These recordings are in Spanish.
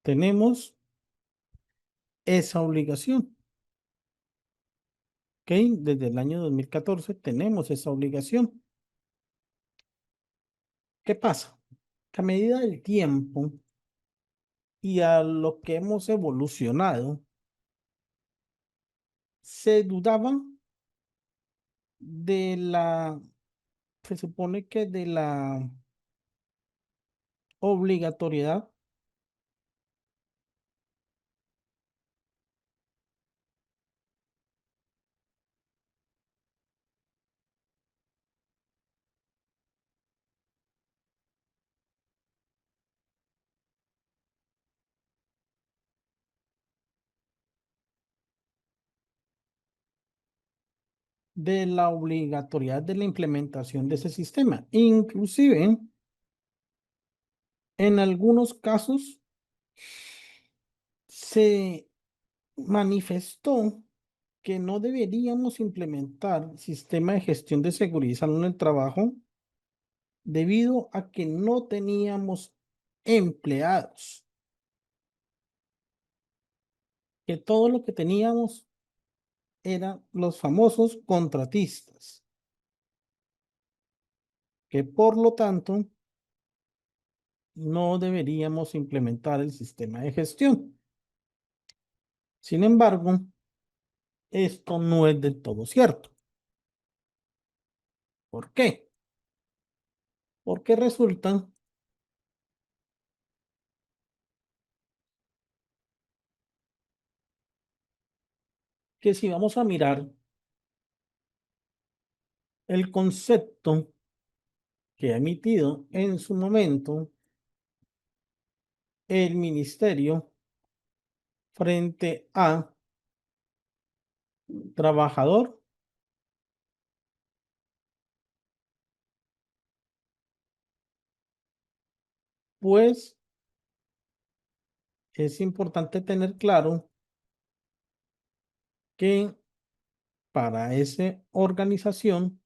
Tenemos esa obligación, ¿ok? Desde el año 2014 tenemos esa obligación. ¿Qué pasa? Que a medida del tiempo y a lo que hemos evolucionado, se dudaba de se supone que de la obligatoriedad de la implementación de ese sistema. Inclusive, en algunos casos se manifestó que no deberíamos implementar sistema de gestión de seguridad y salud en el trabajo debido a que no teníamos empleados, que todo lo que teníamos eran los famosos contratistas, que por lo tanto no deberíamos implementar el sistema de gestión. Sin embargo, esto no es del todo cierto. ¿Por qué? Porque resulta que si vamos a mirar el concepto que ha emitido en su momento el ministerio frente a trabajador, pues es importante tener claro que para esa organización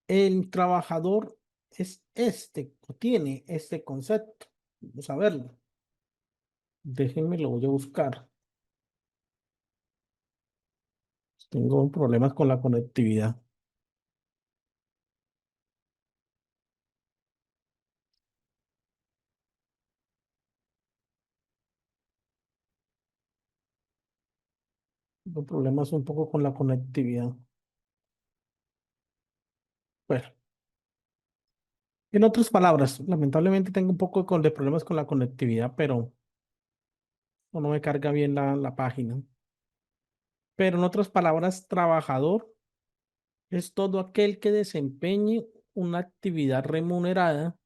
el trabajador es o tiene este concepto. Vamos a verlo. Déjenme, lo voy a buscar. Tengo problemas con la conectividad. Tengo problemas un poco con la conectividad. Bueno, en otras palabras, lamentablemente tengo un poco de problemas con la conectividad, pero no me carga bien la página. Pero en otras palabras, trabajador es todo aquel que desempeñe una actividad remunerada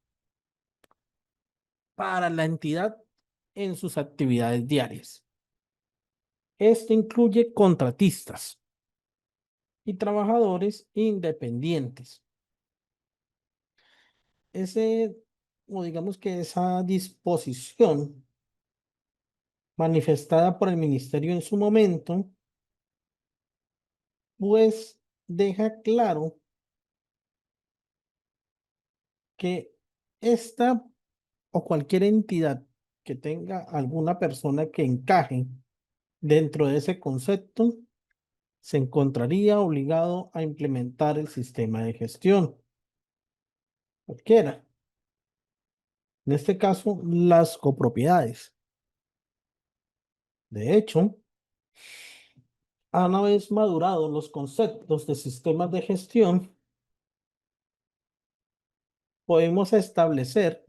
para la entidad en sus actividades diarias. Esto incluye contratistas y trabajadores independientes. Ese, o digamos que esa disposición manifestada por el ministerio en su momento, pues deja claro que esta o cualquier entidad que tenga alguna persona que encaje dentro de ese concepto, se encontraría obligado a implementar el sistema de gestión. Cualquiera. En este caso, las copropiedades. De hecho, una vez madurado los conceptos de sistemas de gestión, podemos establecer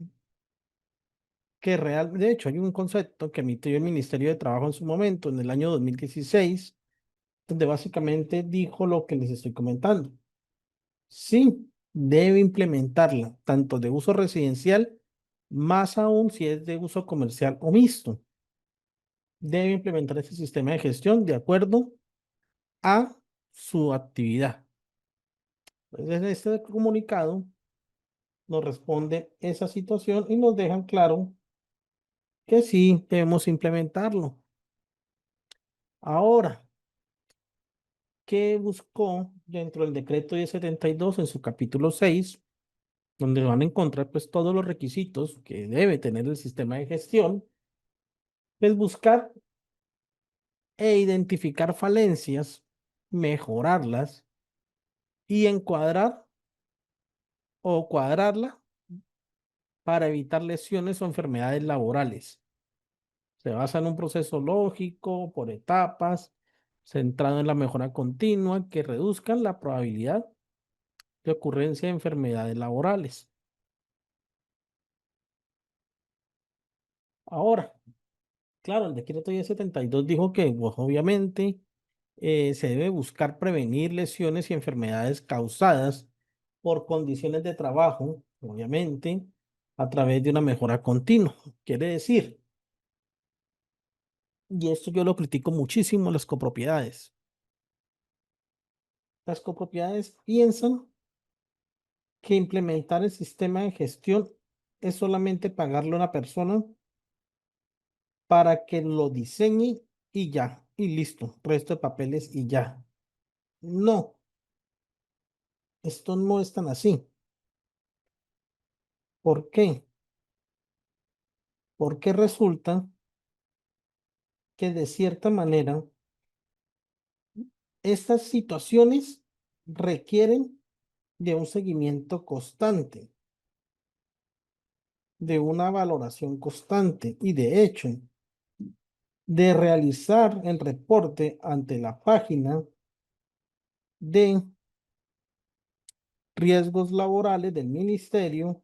que de hecho, hay un concepto que emitió el Ministerio de Trabajo en su momento, en el año 2016, donde básicamente dijo lo que les estoy comentando. Sí, debe implementarla, tanto de uso residencial, más aún si es de uso comercial o mixto. Debe implementar ese sistema de gestión de acuerdo a su actividad. Entonces, este comunicado nos responde esa situación y nos dejan claro que sí debemos implementarlo. Ahora, ¿qué buscó dentro del decreto 1072 en su capítulo 6, donde van a encontrar pues todos los requisitos que debe tener el sistema de gestión? Es buscar e identificar falencias, mejorarlas y encuadrar o cuadrarla para evitar lesiones o enfermedades laborales. Se basa en un proceso lógico, por etapas, centrado en la mejora continua que reduzcan la probabilidad de ocurrencia de enfermedades laborales. Ahora, claro, el decreto 1072 dijo que, pues, obviamente, se debe buscar prevenir lesiones y enfermedades causadas por condiciones de trabajo, obviamente, a través de una mejora continua. Quiere decir, y esto yo lo critico muchísimo, las copropiedades. Las copropiedades piensan que implementar el sistema de gestión es solamente pagarle a una persona para que lo diseñe y ya, y listo, resto de papeles y ya. No, esto no es tan así. ¿Por qué? Porque resulta que de cierta manera estas situaciones requieren de un seguimiento constante, de una valoración constante y de hecho de realizar el reporte ante la página de riesgos laborales del ministerio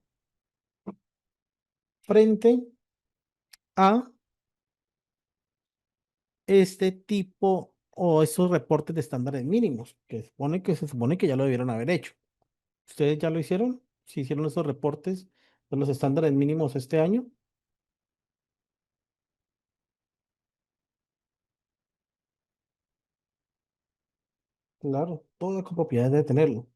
frente a este tipo o esos reportes de estándares mínimos que se supone que ya lo debieron haber hecho. ¿Ustedes ya lo hicieron? ¿Sí hicieron esos reportes de los estándares mínimos este año? Claro, toda copropiedad debe tenerlo.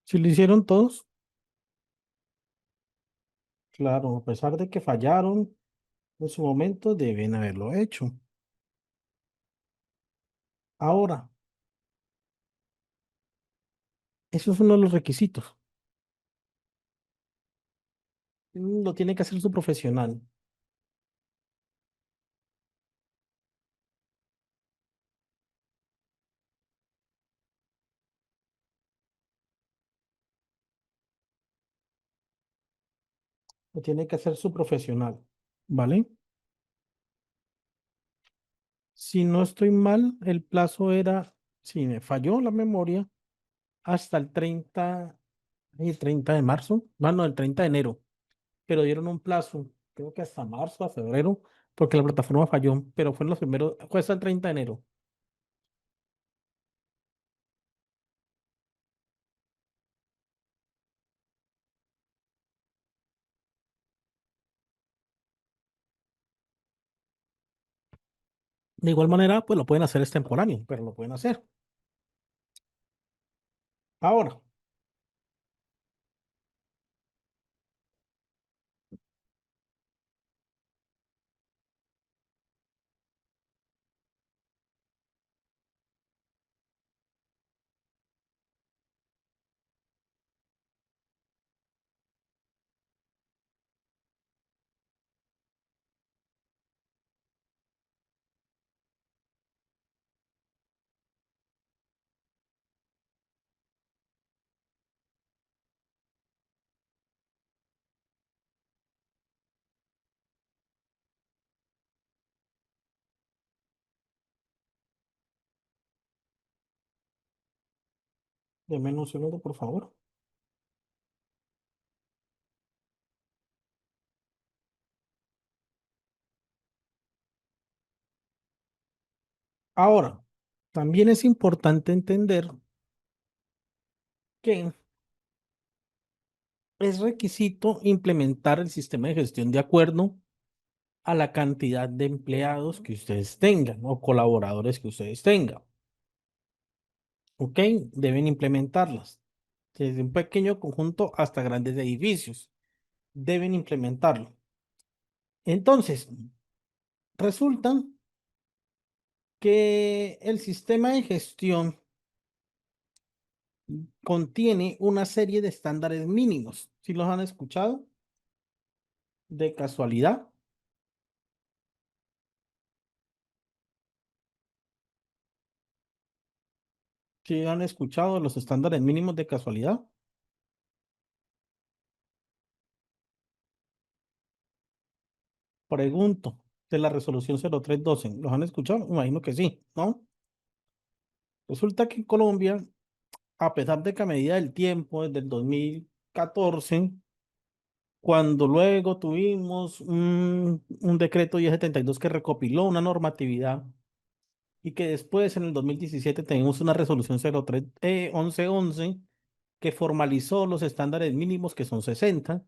Si lo hicieron todos, claro, a pesar de que fallaron en su momento, deben haberlo hecho. Ahora, eso es uno de los requisitos. Lo tiene que hacer su profesional. Lo tiene que hacer su profesional. ¿Vale? Si no estoy mal, el plazo era, si me falló la memoria, hasta el 30 de marzo, bueno, el 30 de enero, pero dieron un plazo, creo que hasta marzo, a febrero, porque la plataforma falló, pero fue en los primeros, fue hasta el 30 de enero. De igual manera, pues lo pueden hacer extemporáneo, pero lo pueden hacer. Ahora, denme un segundo, por favor. Ahora, también es importante entender que es requisito implementar el sistema de gestión de acuerdo a la cantidad de empleados que ustedes tengan o colaboradores que ustedes tengan. ¿Ok? Deben implementarlas. Desde un pequeño conjunto hasta grandes edificios. Deben implementarlo. Entonces, resulta que el sistema de gestión contiene una serie de estándares mínimos. ¿Sí los han escuchado? De casualidad. ¿Sí han escuchado los estándares mínimos de casualidad? Pregunto, de la resolución 0312. ¿Los han escuchado? Me imagino que sí, ¿no? Resulta que en Colombia, a pesar de que a medida del tiempo, desde el 2014, cuando luego tuvimos un decreto 1072 que recopiló una normatividad y que después en el 2017 tenemos una resolución 03, 1111 que formalizó los estándares mínimos que son 60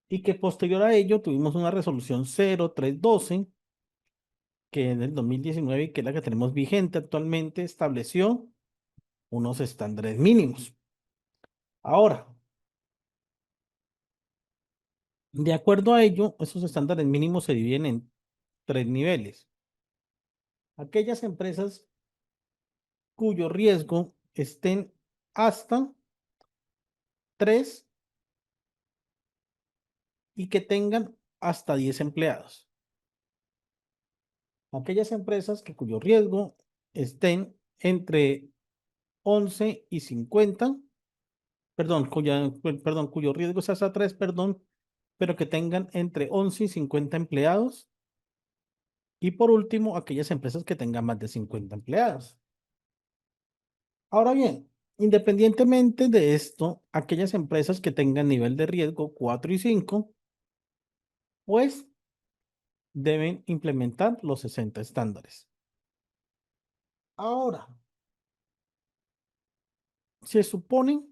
y que posterior a ello tuvimos una resolución 0312 que en el 2019 y que es la que tenemos vigente actualmente estableció unos estándares mínimos. Ahora, de acuerdo a ello, esos estándares mínimos se dividen en tres niveles. Aquellas empresas cuyo riesgo estén hasta 3 y que tengan hasta 10 empleados. Aquellas empresas cuyo riesgo estén entre 11 y 50, perdón, cuyo riesgo es hasta 3, perdón, pero que tengan entre 11 y 50 empleados. Y por último, aquellas empresas que tengan más de 50 empleados. Ahora bien, independientemente de esto, aquellas empresas que tengan nivel de riesgo 4 y 5, pues deben implementar los 60 estándares. Ahora, se supone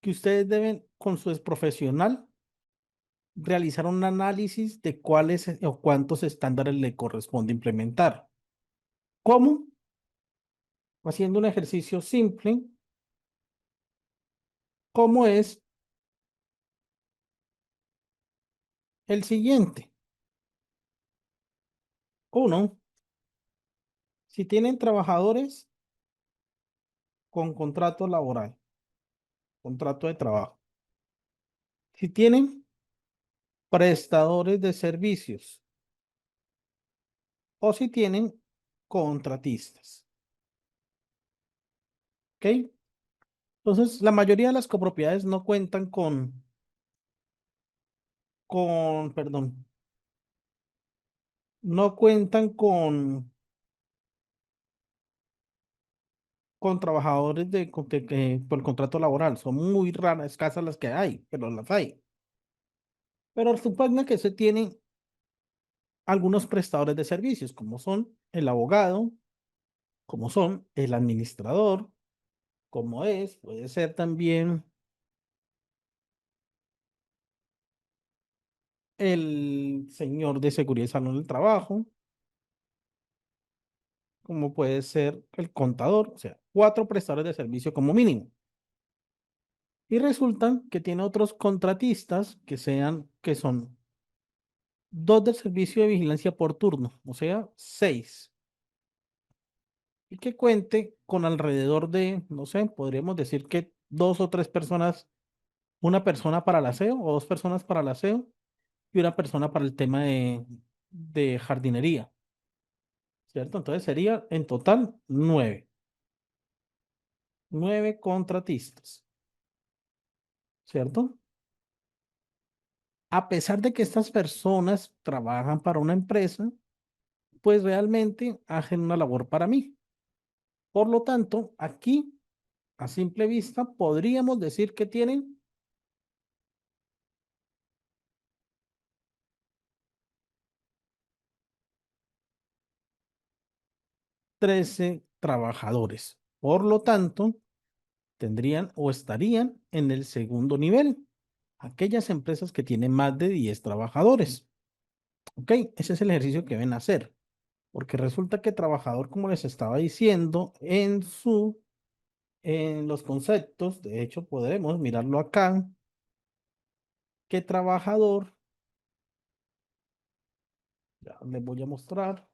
que ustedes deben, con su profesional, realizar un análisis de cuáles o cuántos estándares le corresponde implementar. ¿Cómo? Haciendo un ejercicio simple, como es el siguiente. Uno, si tienen trabajadores con contrato laboral, contrato de trabajo. Si tienen prestadores de servicios o si tienen contratistas. ¿Ok? Entonces, la mayoría de las copropiedades no cuentan perdón, no cuentan con trabajadores por contrato laboral. Son muy raras, escasas las que hay, pero las hay. Pero suponga que se tienen algunos prestadores de servicios, como son el abogado, como son el administrador, puede ser también el señor de seguridad y salud del trabajo, como puede ser el contador, o sea, 4 prestadores de servicio como mínimo. Y resulta que tiene otros contratistas que son 2 del servicio de vigilancia por turno, o sea, 6. Y que cuente con alrededor de, no sé, podríamos decir que 2 o 3 personas, una persona para el aseo o 2 personas para el aseo y una persona para el tema de jardinería, ¿cierto? Entonces sería en total 9 contratistas, ¿cierto? A pesar de que estas personas trabajan para una empresa, pues realmente hacen una labor para mí. Por lo tanto, aquí, a simple vista, podríamos decir que tienen 13 trabajadores. Por lo tanto, tendrían o estarían en el segundo nivel, aquellas empresas que tienen más de 10 trabajadores. ¿Ok? Ese es el ejercicio que deben hacer, porque resulta que trabajador, como les estaba diciendo, en los conceptos, de hecho, podremos mirarlo acá, que trabajador, ya les voy a mostrar,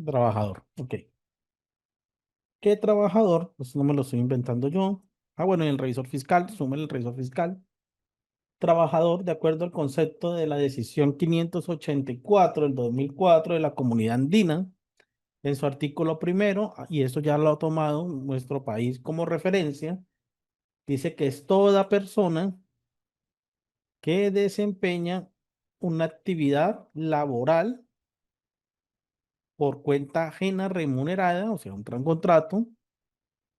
trabajador, ok. ¿Qué trabajador? Pues no me lo estoy inventando yo. Ah, bueno, en el revisor fiscal, súmele el revisor fiscal. Trabajador, de acuerdo al concepto de la decisión 584 del 2004 de la Comunidad Andina, en su artículo primero, y eso ya lo ha tomado nuestro país como referencia, dice que es toda persona que desempeña una actividad laboral por cuenta ajena remunerada, o sea, un contrato,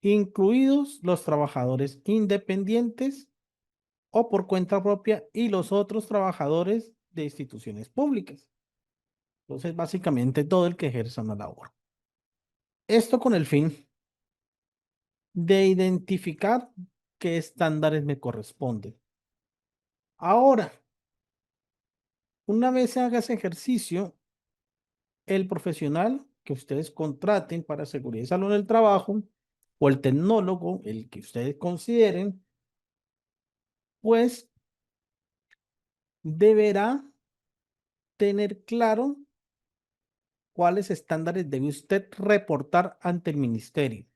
incluidos los trabajadores independientes o por cuenta propia y los otros trabajadores de instituciones públicas. Entonces, básicamente todo el que ejerza una labor. Esto con el fin de identificar qué estándares me corresponden. Ahora, una vez se haga ese ejercicio, el profesional que ustedes contraten para seguridad y salud en el trabajo o el tecnólogo, el que ustedes consideren, pues deberá tener claro cuáles estándares debe usted reportar ante el ministerio,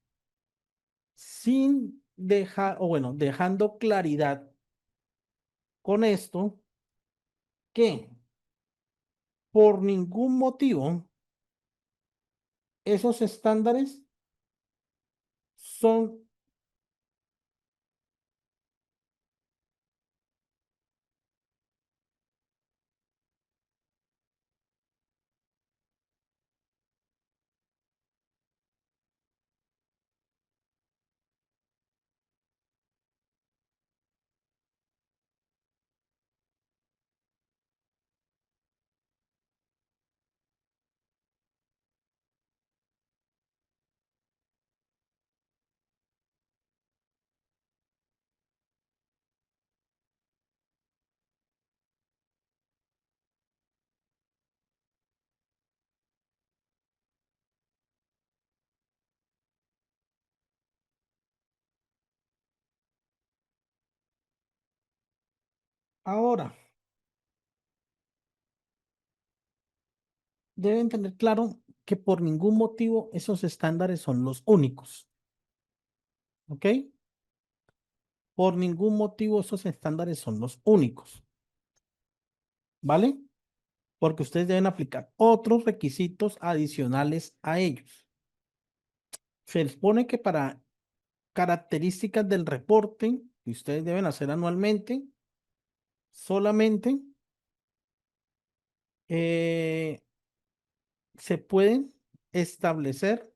sin dejar, o bueno, dejando claridad con esto que por ningún motivo esos estándares son, ahora deben tener claro que por ningún motivo esos estándares son los únicos, ¿ok? Por ningún motivo esos estándares son los únicos, ¿vale? Porque ustedes deben aplicar otros requisitos adicionales a ellos. Se expone que para características del reporte que ustedes deben hacer anualmente, solamente eh, se pueden establecer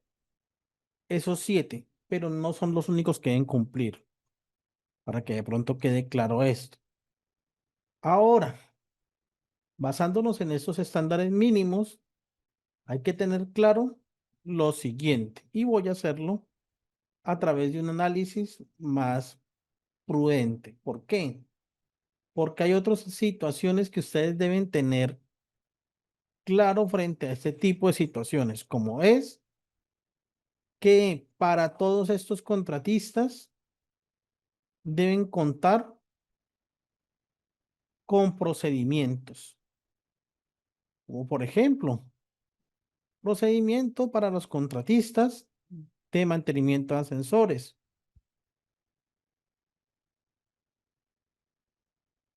esos 7, pero no son los únicos que deben cumplir, para que de pronto quede claro esto. Ahora, basándonos en esos estándares mínimos, hay que tener claro lo siguiente, y voy a hacerlo a través de un análisis más prudente. ¿Por qué? Porque hay otras situaciones que ustedes deben tener claro frente a este tipo de situaciones, como es que para todos estos contratistas deben contar con procedimientos, como por ejemplo, procedimiento para los contratistas de mantenimiento de ascensores.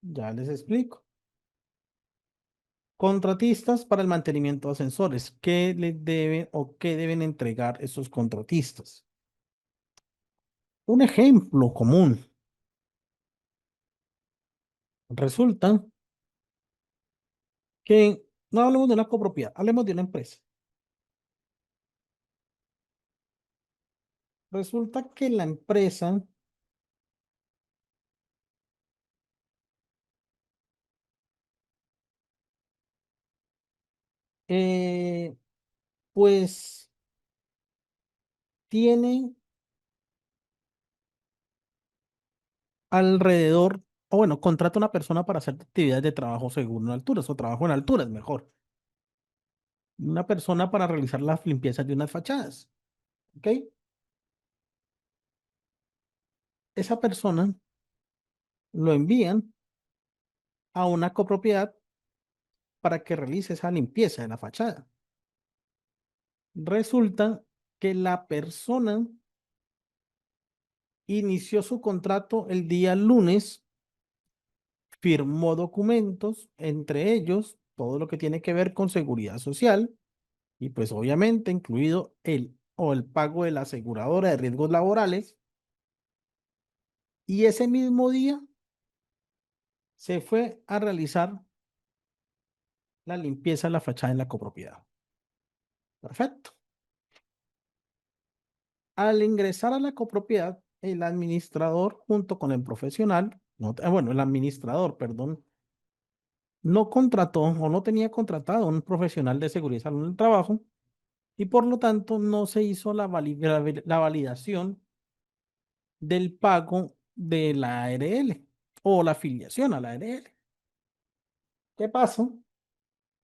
Ya les explico. Contratistas para el mantenimiento de ascensores. ¿Qué les deben o qué deben entregar esos contratistas? Un ejemplo común. Resulta que no hablemos de una copropiedad, hablemos de una empresa. Resulta que la empresa, eh, pues, tiene alrededor, o bueno, contrata una persona para hacer actividades de trabajo seguro en alturas o trabajo en alturas, mejor. Una persona para realizar las limpiezas de unas fachadas, ¿ok? Esa persona lo envían a una copropiedad para que realice esa limpieza de la fachada. Resulta que la persona inició su contrato el día lunes, firmó documentos, entre ellos todo lo que tiene que ver con seguridad social y pues obviamente incluido el pago de la aseguradora de riesgos laborales, y ese mismo día se fue a realizar la limpieza de la fachada en la copropiedad. Perfecto. Al ingresar a la copropiedad, el administrador junto con el profesional, no, bueno, el administrador, perdón, no contrató o no tenía contratado un profesional de seguridad y salud en el trabajo y por lo tanto no se hizo la validación del pago de la ARL o la afiliación a la ARL. ¿Qué pasa?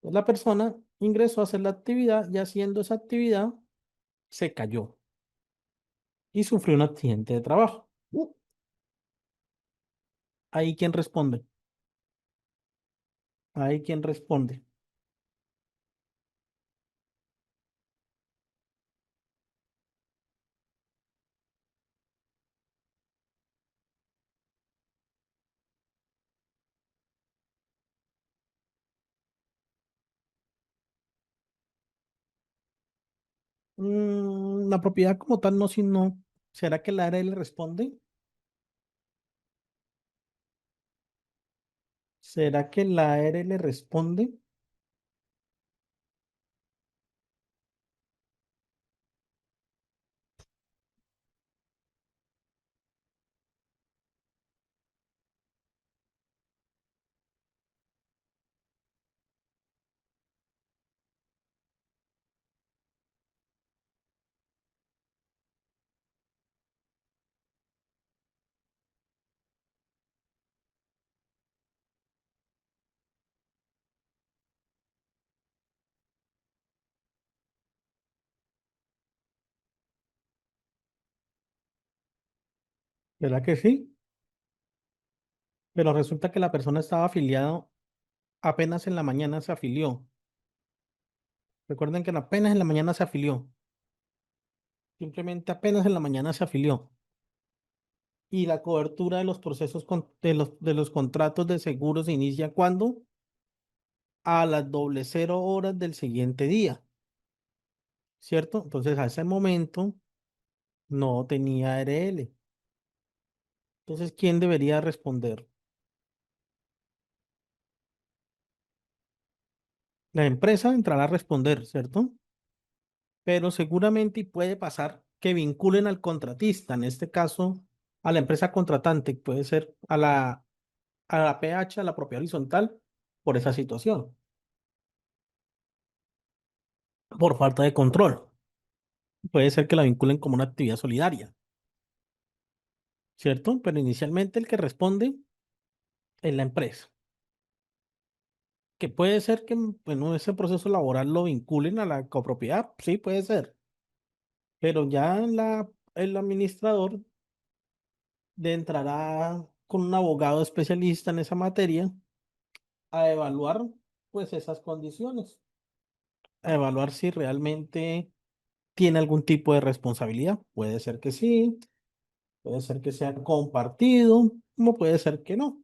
Pues la persona ingresó a hacer la actividad y haciendo esa actividad se cayó y sufrió un accidente de trabajo. Ahí quién responde. Ahí quién responde. La propiedad como tal no, sino, ¿será que la ARL responde? ¿Será que la ARL responde? ¿Verdad que sí? Pero resulta que la persona estaba afiliado, apenas en la mañana se afilió. Recuerden que apenas en la mañana se afilió. Simplemente apenas en la mañana se afilió. Y la cobertura de los procesos de los contratos de seguro se inicia cuando a las 00:00 del siguiente día, ¿cierto? Entonces a ese momento no tenía ARL. Entonces, ¿quién debería responder? La empresa entrará a responder, ¿cierto? Pero seguramente y puede pasar que vinculen al contratista, en este caso a la empresa contratante, puede ser a la PH, a la propiedad horizontal, por esa situación, por falta de control. Puede ser que la vinculen como una actividad solidaria, ¿cierto? Pero inicialmente el que responde es la empresa, que puede ser que, bueno, ese proceso laboral lo vinculen a la copropiedad, sí, puede ser, pero ya el administrador entrará con un abogado especialista en esa materia a evaluar, pues, esas condiciones, a evaluar si realmente tiene algún tipo de responsabilidad. Puede ser que sí, puede ser que sea compartido, como puede ser que no.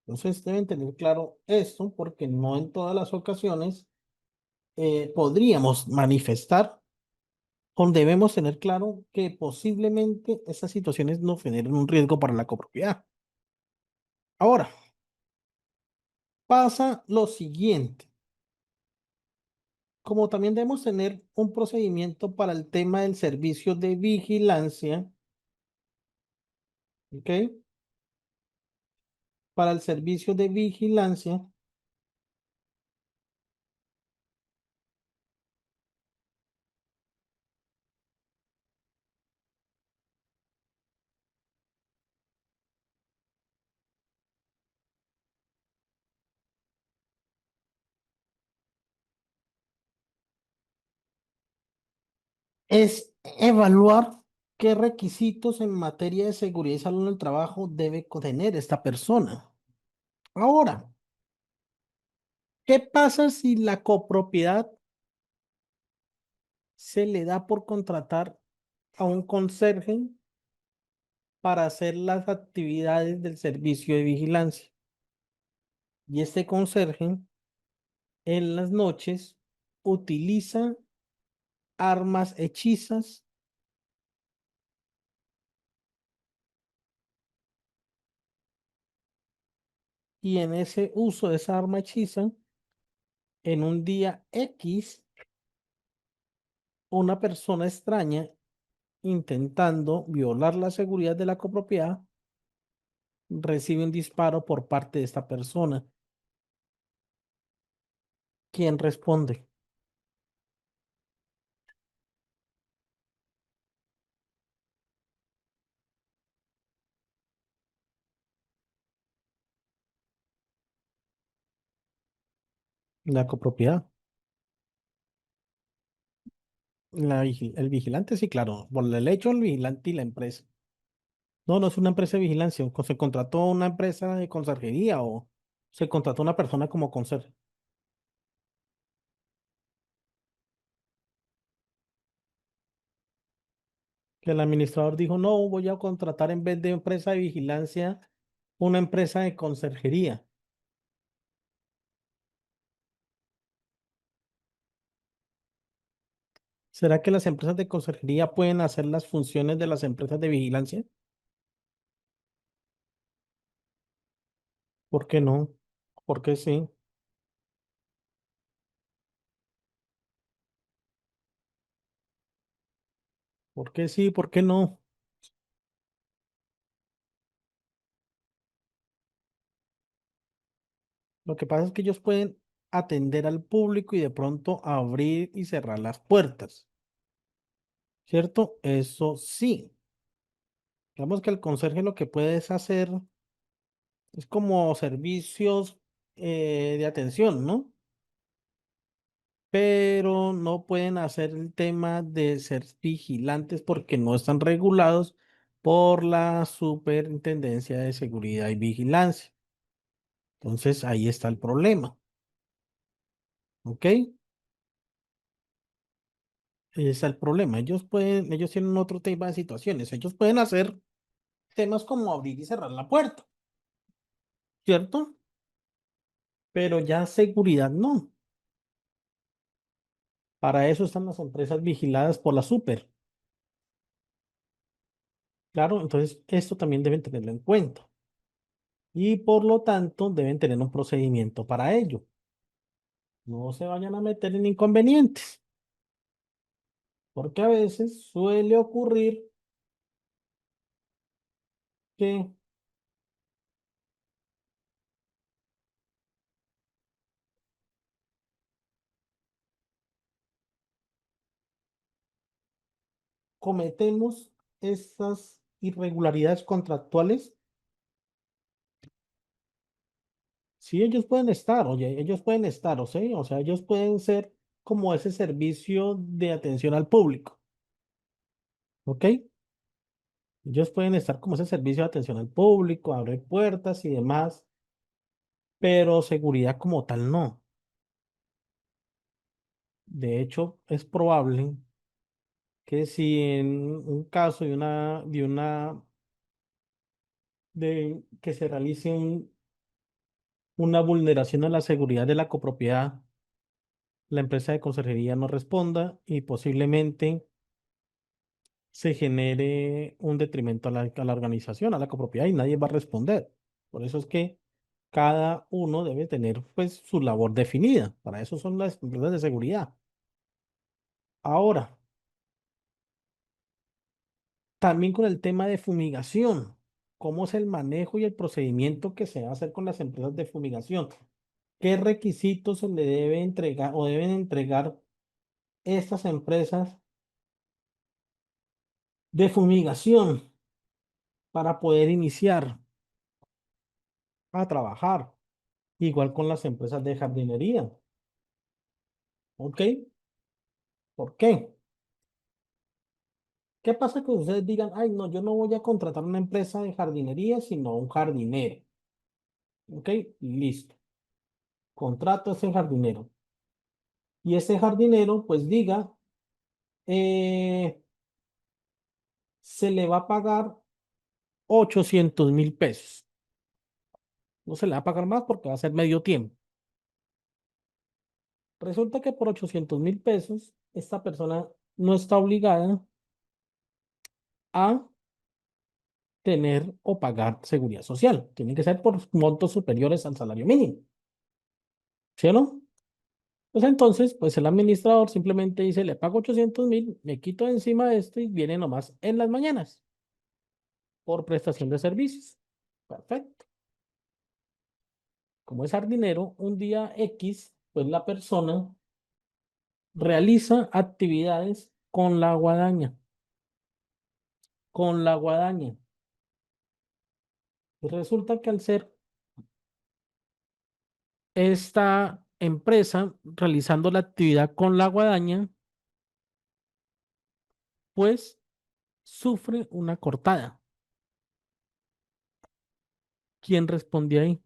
Entonces deben tener claro esto porque no en todas las ocasiones podríamos manifestar o debemos tener claro que posiblemente estas situaciones no generen un riesgo para la copropiedad. Ahora, pasa lo siguiente. como también debemos tener un procedimiento para el tema del servicio de vigilancia, ¿ok? Para el servicio de vigilancia es evaluar qué requisitos en materia de seguridad y salud en el trabajo debe tener esta persona. Ahora, ¿qué pasa si la copropiedad se le da por contratar a un conserje para hacer las actividades del servicio de vigilancia? Y este conserje en las noches utiliza armas hechizas y en ese uso de esa arma hechiza, en un día X, una persona extraña intentando violar la seguridad de la copropiedad recibe un disparo por parte de esta persona. ¿Quién responde? La copropiedad. El vigilante, sí, claro. Por el hecho, el vigilante y la empresa. No, no es una empresa de vigilancia. Se contrató una empresa de conserjería o se contrató una persona como conserje. Que el administrador dijo, no, voy a contratar en vez de empresa de vigilancia, una empresa de conserjería. ¿Será que las empresas de conserjería pueden hacer las funciones de las empresas de vigilancia? ¿Por qué no? ¿Por qué sí? ¿Por qué sí? ¿Por qué no? Lo que pasa es que ellos pueden atender al público y de pronto abrir y cerrar las puertas, ¿cierto? Eso sí. Digamos que el conserje lo que puedes hacer es como servicios de atención, ¿no? Pero no pueden hacer el tema de ser vigilantes porque no están regulados por la Superintendencia de Seguridad y Vigilancia. Entonces ahí está el problema, ¿ok? Ahí está el problema. Ellos tienen otro tema de situaciones. Ellos pueden hacer temas como abrir y cerrar la puerta, ¿cierto? Pero ya seguridad no. Para eso están las empresas vigiladas por la Super. Claro, entonces esto también deben tenerlo en cuenta. Y por lo tanto deben tener un procedimiento para ello. No se vayan a meter en inconvenientes, porque a veces suele ocurrir que cometemos estas irregularidades contractuales. Sí, ellos pueden estar, oye, ellos pueden estar, o sea, ellos pueden ser como ese servicio de atención al público, ¿ok? Ellos pueden estar como ese servicio de atención al público, abre puertas y demás, pero seguridad como tal no. De hecho, es probable que si en un caso de que se realice una vulneración a la seguridad de la copropiedad, la empresa de conserjería no responda y posiblemente se genere un detrimento a la organización, a la copropiedad y nadie va a responder. Por eso es que cada uno debe tener pues su labor definida. Para eso son las empresas de seguridad. Ahora, también con el tema de fumigación. ¿Cómo es el manejo y el procedimiento que se va a hacer con las empresas de fumigación? ¿Qué requisitos se le debe entregar o deben entregar estas empresas de fumigación para poder iniciar a trabajar? Igual con las empresas de jardinería. ¿Ok? ¿Por qué? ¿Qué pasa que ustedes digan, ay, no, yo no voy a contratar una empresa de jardinería, sino un jardinero? ¿Ok? Listo. Contrato a ese jardinero. Y ese jardinero, pues diga, eh, se le va a pagar 800.000 pesos. No se le va a pagar más porque va a ser medio tiempo. Resulta que por 800.000 pesos, esta persona no está obligada a tener o pagar seguridad social. Tienen que ser por montos superiores al salario mínimo. ¿Sí o no? Pues entonces, pues el administrador simplemente dice, le pago 800.000, me quito de encima de esto y viene nomás en las mañanas por prestación de servicios. Perfecto. Como es jardinero, un día X, pues la persona realiza actividades con la guadaña, con la guadaña. Y resulta que al ser esta empresa realizando la actividad con la guadaña, pues sufre una cortada. ¿Quién responde ahí?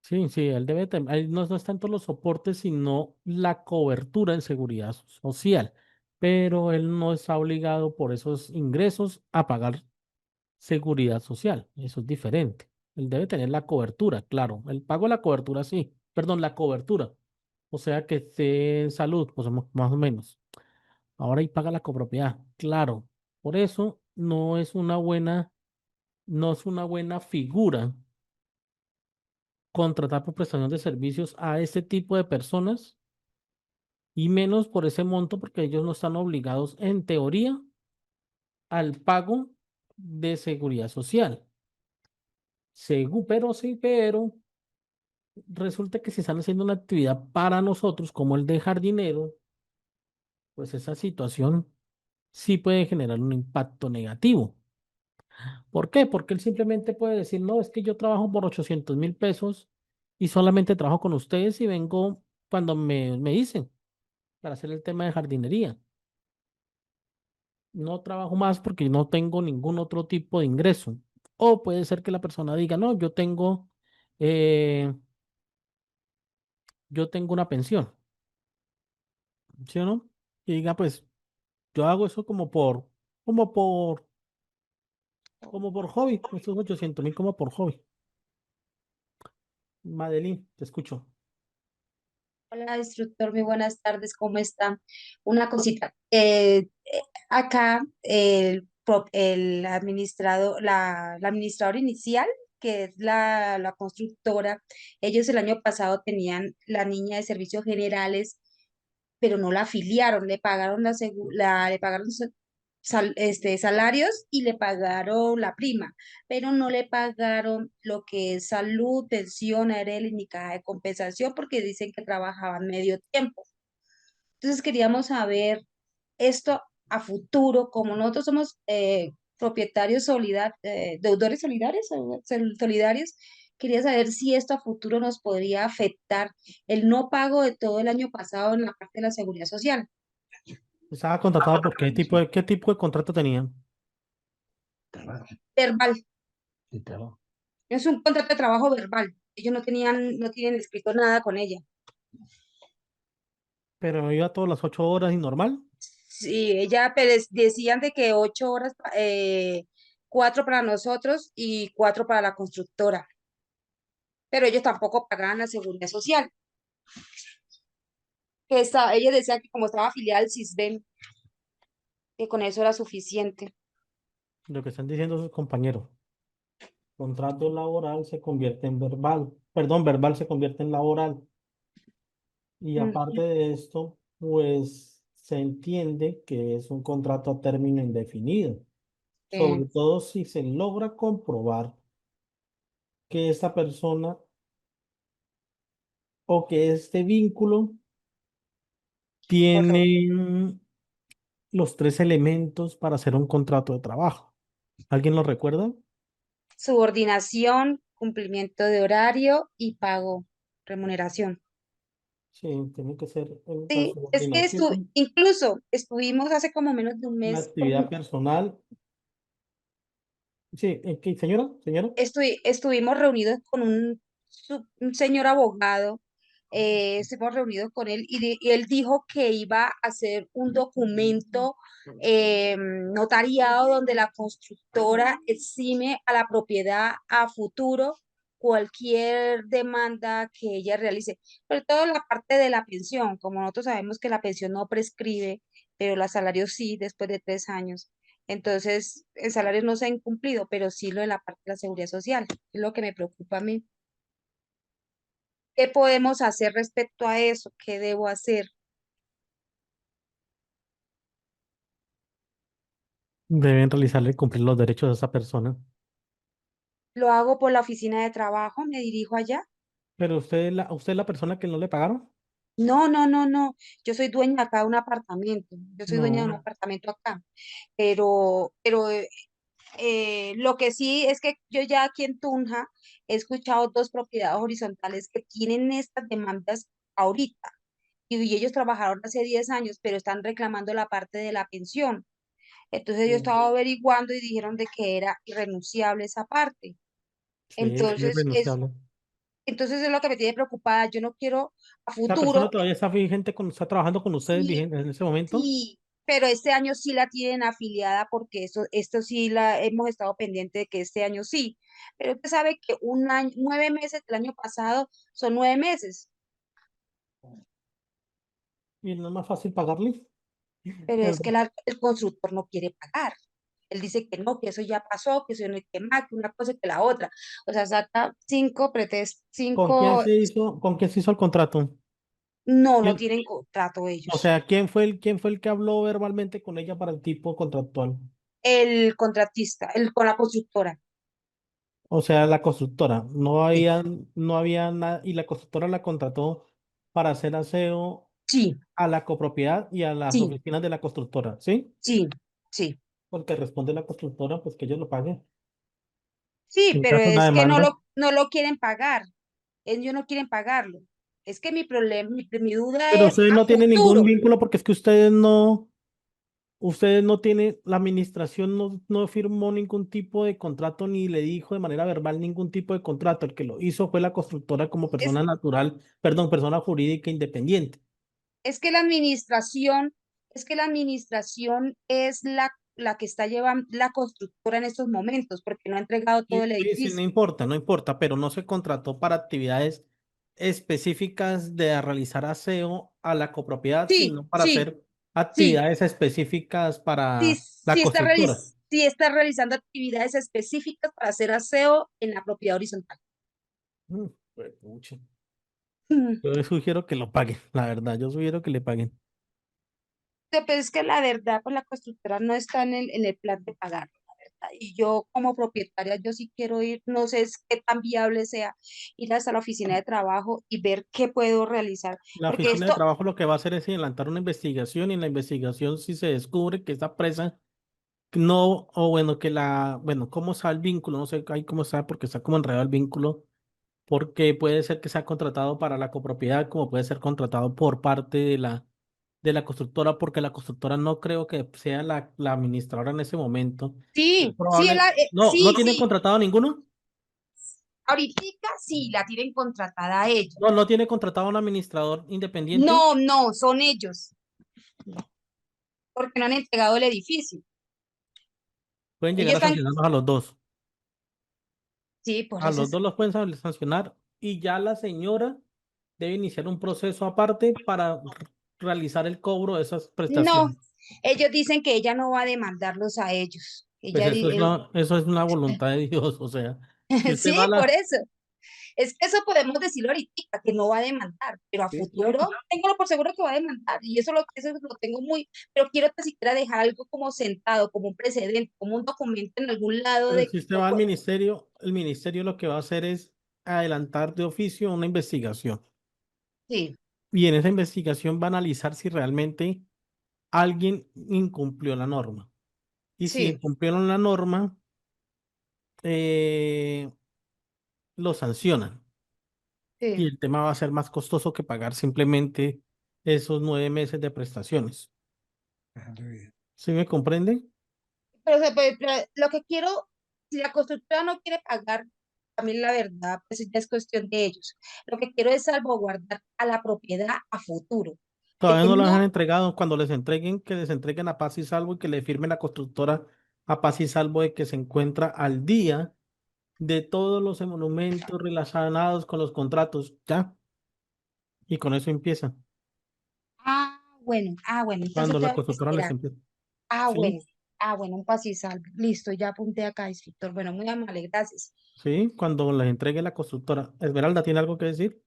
Sí, sí, él debe tener, ahí no, no es tanto los soportes, sino la cobertura en seguridad social, pero él no está obligado por esos ingresos a pagar seguridad social, eso es diferente. Él debe tener la cobertura, claro, el pago de la cobertura sí, perdón, la cobertura, o sea que esté en salud, pues más o menos. Ahora y paga la copropiedad, claro, por eso no es una buena figura contratar por prestación de servicios a este tipo de personas y menos por ese monto porque ellos no están obligados en teoría al pago de seguridad social. Pero sí, pero resulta que si están haciendo una actividad para nosotros como el de jardinero, pues esa situación sí puede generar un impacto negativo. ¿Por qué? Porque él simplemente puede decir, no, es que yo trabajo por 800.000 pesos y solamente trabajo con ustedes y vengo cuando me dicen para hacer el tema de jardinería. No trabajo más porque no tengo ningún otro tipo de ingreso. O puede ser que la persona diga, no, eh, yo tengo una pensión, ¿sí o no? Y diga, pues yo hago eso como por, como por hobby, estos 800.000 como por hobby. Madeline, te escucho. Hola, instructor, muy buenas tardes, ¿cómo está? Una cosita, acá el administrado, la administradora inicial, que es la constructora, ellos el año pasado tenían la niña de servicios generales, pero no la afiliaron, le pagaron le pagaron salarios y le pagaron la prima, pero no le pagaron lo que es salud, pensión, ARL ni caja de compensación porque dicen que trabajaban medio tiempo. Entonces queríamos saber esto a futuro, como nosotros somos propietarios deudores solidarios, solidarios, quería saber si esto a futuro nos podría afectar el no pago de todo el año pasado en la parte de la seguridad social. Estaba contratado por qué tipo de contrato tenían. Verbal, es un contrato de trabajo verbal. Ellos no tienen escrito nada con ella. Pero iba todas las 8 horas y normal. Sí, ella decían de que 8 horas, 4 para nosotros y 4 para la constructora, pero ellos tampoco pagaban la seguridad social. Ella decía que como estaba afiliada al CISBEN, que con eso era suficiente. Lo que están diciendo sus compañeros. contrato laboral se convierte en verbal, perdón, verbal se convierte en laboral. Y aparte Ujú. de esto, pues se entiende que es un contrato a término indefinido, sobre Eh, todo si se logra comprobar que esta persona o que este vínculo correcto. tiene los tres elementos para hacer un contrato de trabajo. ¿Alguien lo recuerda? Subordinación, cumplimiento de horario y pago, remuneración. Sí, tiene que ser la Sí, es que subordinación, incluso estuvimos hace como menos de un la mes actividad personal. Sí, ¿qué, señora? ¿Señora? estuvimos reunidos con un señor abogado, estuvimos reunidos con él y él dijo que iba a hacer un documento notariado donde la constructora exime a la propiedad a futuro cualquier demanda que ella realice, sobre todo la parte de la pensión, como nosotros sabemos que la pensión no prescribe, pero los salarios sí después de 3 años. Entonces, el salario no se ha incumplido, pero sí lo de la parte de la seguridad social, es lo que me preocupa a mí. ¿Qué podemos hacer respecto a eso? ¿Qué debo hacer? Deben realizarle cumplir los derechos de esa persona. ¿Lo hago por la oficina de trabajo? ¿Me dirijo allá? Pero usted es la persona que no le pagaron. No, no, no, no. Yo soy dueña acá de un apartamento. Yo soy dueña de un No, apartamento acá. Pero lo que sí es que yo ya aquí en Tunja he escuchado dos propiedades horizontales que tienen estas demandas ahorita. Y ellos trabajaron hace 10 años, pero están reclamando la parte de la pensión. Entonces yo sí, estaba averiguando y dijeron de que era irrenunciable esa parte. sí, sí, es Entonces es, renunciable. entonces es lo que me tiene preocupada. Yo no quiero a ¿La persona futuro, todavía está vigente, está trabajando con ustedes sí, en ese momento? sí, pero este año sí la tienen afiliada porque esto sí la hemos estado pendiente de que este año sí. Pero usted sabe que un año, 9 meses del año pasado son 9 meses. ¿Y no es más fácil pagarle? Pero El- es que el constructor no quiere pagar. Él dice que no, que eso ya pasó, que eso no hay que más, que una cosa y que la otra. O sea, saca cinco pretextos, cinco, con quién se hizo el contrato? no, no ¿Quién- tienen contrato o ellos. sea, quién fue el que habló verbalmente con ella para el tipo contractual? El contratista, el con la constructora. O sea, la constructora. Sí, No había nada, y la constructora la contrató para hacer aseo sí, a la copropiedad y a las sí, oficinas de la constructora, ¿sí? sí, sí. Porque responde la constructora, pues que ellos lo paguen. Sí, En pero caso de una es que demanda. no lo quieren pagar. Ellos no quieren pagarlo. Es que mi problema, mi duda Pero es ustedes a no tienen ningún futuro. vínculo porque es que ustedes no tienen, la administración no firmó ningún tipo de contrato ni le dijo de manera verbal ningún tipo de contrato. El que lo hizo fue la constructora como Es, persona natural, perdón, persona jurídica independiente. es que la administración, es que la administración es la que está llevando la constructora en estos momentos, porque no ha entregado todo el Sí, sí, no edificio. importa, no importa, pero no se contrató para actividades específicas de realizar aseo a la copropiedad, Sí, sino para sí, hacer sí, actividades específicas sí, para la constructora. sí está realizando actividades específicas para hacer aseo en la propiedad horizontal. Pues, pucha. Mm. Yo les sugiero que lo paguen, la verdad, yo sugiero que le paguen. Pero es que la verdad, pues la constructora no está en el plan de pagar, la verdad. Y yo como propietaria, yo sí quiero ir, no sé qué tan viable sea ir hasta la oficina de trabajo y ver qué puedo realizar. La Porque oficina de esto, trabajo lo que va a hacer es adelantar una investigación y en la investigación si se descubre que esa presa no, o bueno, bueno, ¿cómo está el vínculo? No sé ahí cómo está porque está como enredado el vínculo, porque puede ser que sea contratado para la copropiedad, como puede ser contratado por parte de la constructora, porque la constructora no creo que sea la administradora en ese momento. Es sí, sí, probable, no, no sí, tiene sí, contratado a ninguno, ahorita sí la tienen contratada a ellos. no, no tiene contratado a un administrador independiente, No, no, son ellos, porque no han entregado el edificio. pueden llegar Ellos a están, sancionarlos a los dos. sí, por A eso los es, dos los pueden sancionar y ya la señora debe iniciar un proceso aparte para realizar el cobro de esas no, prestaciones. ellos dicen que ella no va a demandarlos a ellos. Pues Ella, di- el- eso es una voluntad de Dios, o sea. Si usted Sí, va a por la... eso. Es que eso podemos decirlo ahorita, que no va a demandar, pero a Sí, claro. futuro tengo por seguro que va a demandar. Y eso lo tengo muy, pero quiero tan siquiera dejar algo como sentado, como un precedente, como un documento en algún lado Pero de si que usted no va al puede. ministerio, el ministerio lo que va a hacer es adelantar de oficio una investigación. Sí, Y en esa investigación va a analizar si realmente alguien incumplió la norma. Y si sí, incumplieron la norma, eh, lo sancionan. Y sí. el tema va a ser más costoso que pagar simplemente esos 9 meses de prestaciones. ¿Sí me comprende? Pero, o sea, pero lo que quiero, si la constructora no quiere pagar, también la verdad, pues ya es cuestión de ellos. Lo que quiero es salvaguardar a la propiedad a futuro, de Todavía que no los no. han entregado. Cuando les entreguen, que les entreguen a paz y salvo y que le firme la constructora a paz y salvo de que se encuentra al día de todos los monumentos relacionados con los contratos. Ya. Y con eso empieza. Entonces Cuando la tengo que constructora les esperar. empieza. Ah, Sí, bueno, un paz y salvo. Listo, ya apunté acá, instructor. Bueno, muy amable, gracias. sí. Cuando les entregue la constructora. Esmeralda, ¿tiene algo que decir?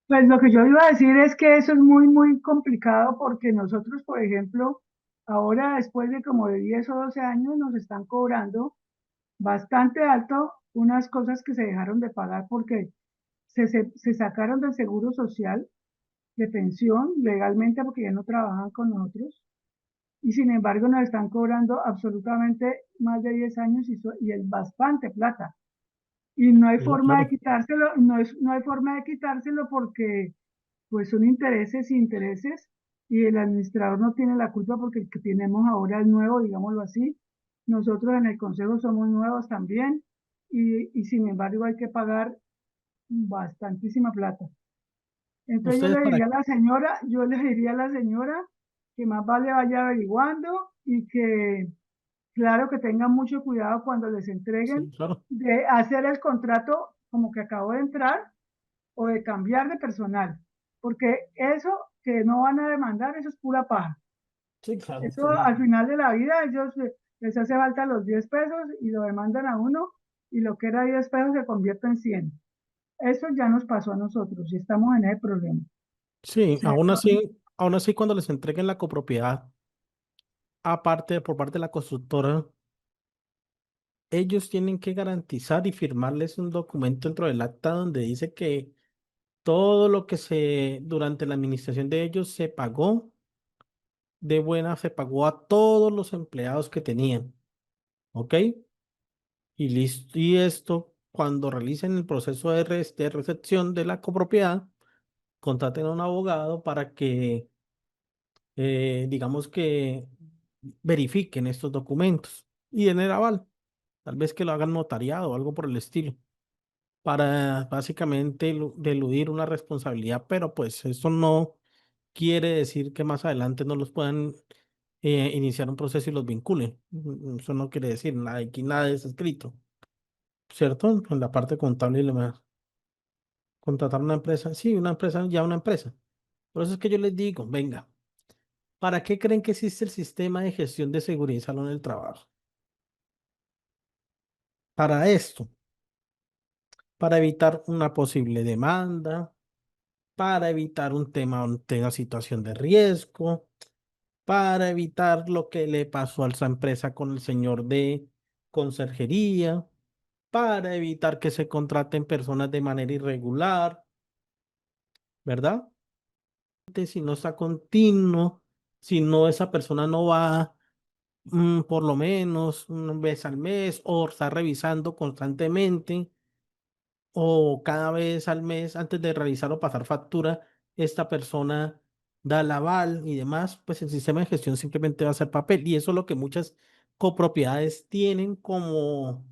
Pues lo que yo iba a decir es que eso es muy, muy complicado porque nosotros, por ejemplo, ahora después de como de 10 o 12 años nos están cobrando bastante alto unas cosas que se dejaron de pagar porque se sacaron del seguro social, de pensión, legalmente porque ya no trabajan con nosotros y sin embargo nos están cobrando absolutamente más de 10 años y es bastante plata. Y no hay Sí, forma de claro. quitárselo, no hay forma de quitárselo porque pues son intereses y intereses y el administrador no tiene la culpa porque el que tenemos ahora es nuevo, digámoslo así. Nosotros en el consejo somos nuevos también y sin embargo hay que pagar bastantísima plata. Entonces ¿Ustedes para yo le diría a la señora que más vale vaya averiguando y que claro que tengan mucho cuidado cuando les entreguen Sí, claro. de hacer el contrato como que acabo de entrar o de cambiar de personal, porque eso que no van a demandar, eso es pura paja. Sí, claro. Eso al final de la vida, les hace falta los 10 pesos y lo demandan a uno y lo que era 10 pesos se convierte en 100. Eso ya nos pasó a nosotros y estamos en ese problema. Sí, Se acaba- aún así cuando les entreguen la copropiedad, aparte por parte de la constructora, ellos tienen que garantizar y firmarles un documento dentro del acta donde dice que todo lo que durante la administración de ellos se pagó de buena, se pagó a todos los empleados que tenían, ¿ok? Y listo. Y esto, cuando realicen el proceso de recepción de la copropiedad, contraten a un abogado para que, digamos que, verifiquen estos documentos y den el aval. Tal vez que lo hagan notariado o algo por el estilo, para básicamente eludir una responsabilidad, pero pues eso no quiere decir que más adelante no los puedan iniciar un proceso y los vinculen. Eso no quiere decir nada, aquí nada es escrito, ¿cierto? En la parte contable y lo demás. Contratar una empresa, sí, una empresa, ya una empresa. Por eso es que yo les digo, venga, ¿para qué creen que existe el sistema de gestión de seguridad y salud en el trabajo? Para esto, para evitar una posible demanda, para evitar un tema, una situación de riesgo, para evitar lo que le pasó a esa empresa con el señor de conserjería, para evitar que se contraten personas de manera irregular, ¿verdad? Si no está continuo, si no esa persona no va por lo menos una vez al mes o está revisando constantemente o cada vez al mes antes de realizar o pasar factura, esta persona da el aval y demás, pues el sistema de gestión simplemente va a ser papel y eso es lo que muchas copropiedades tienen como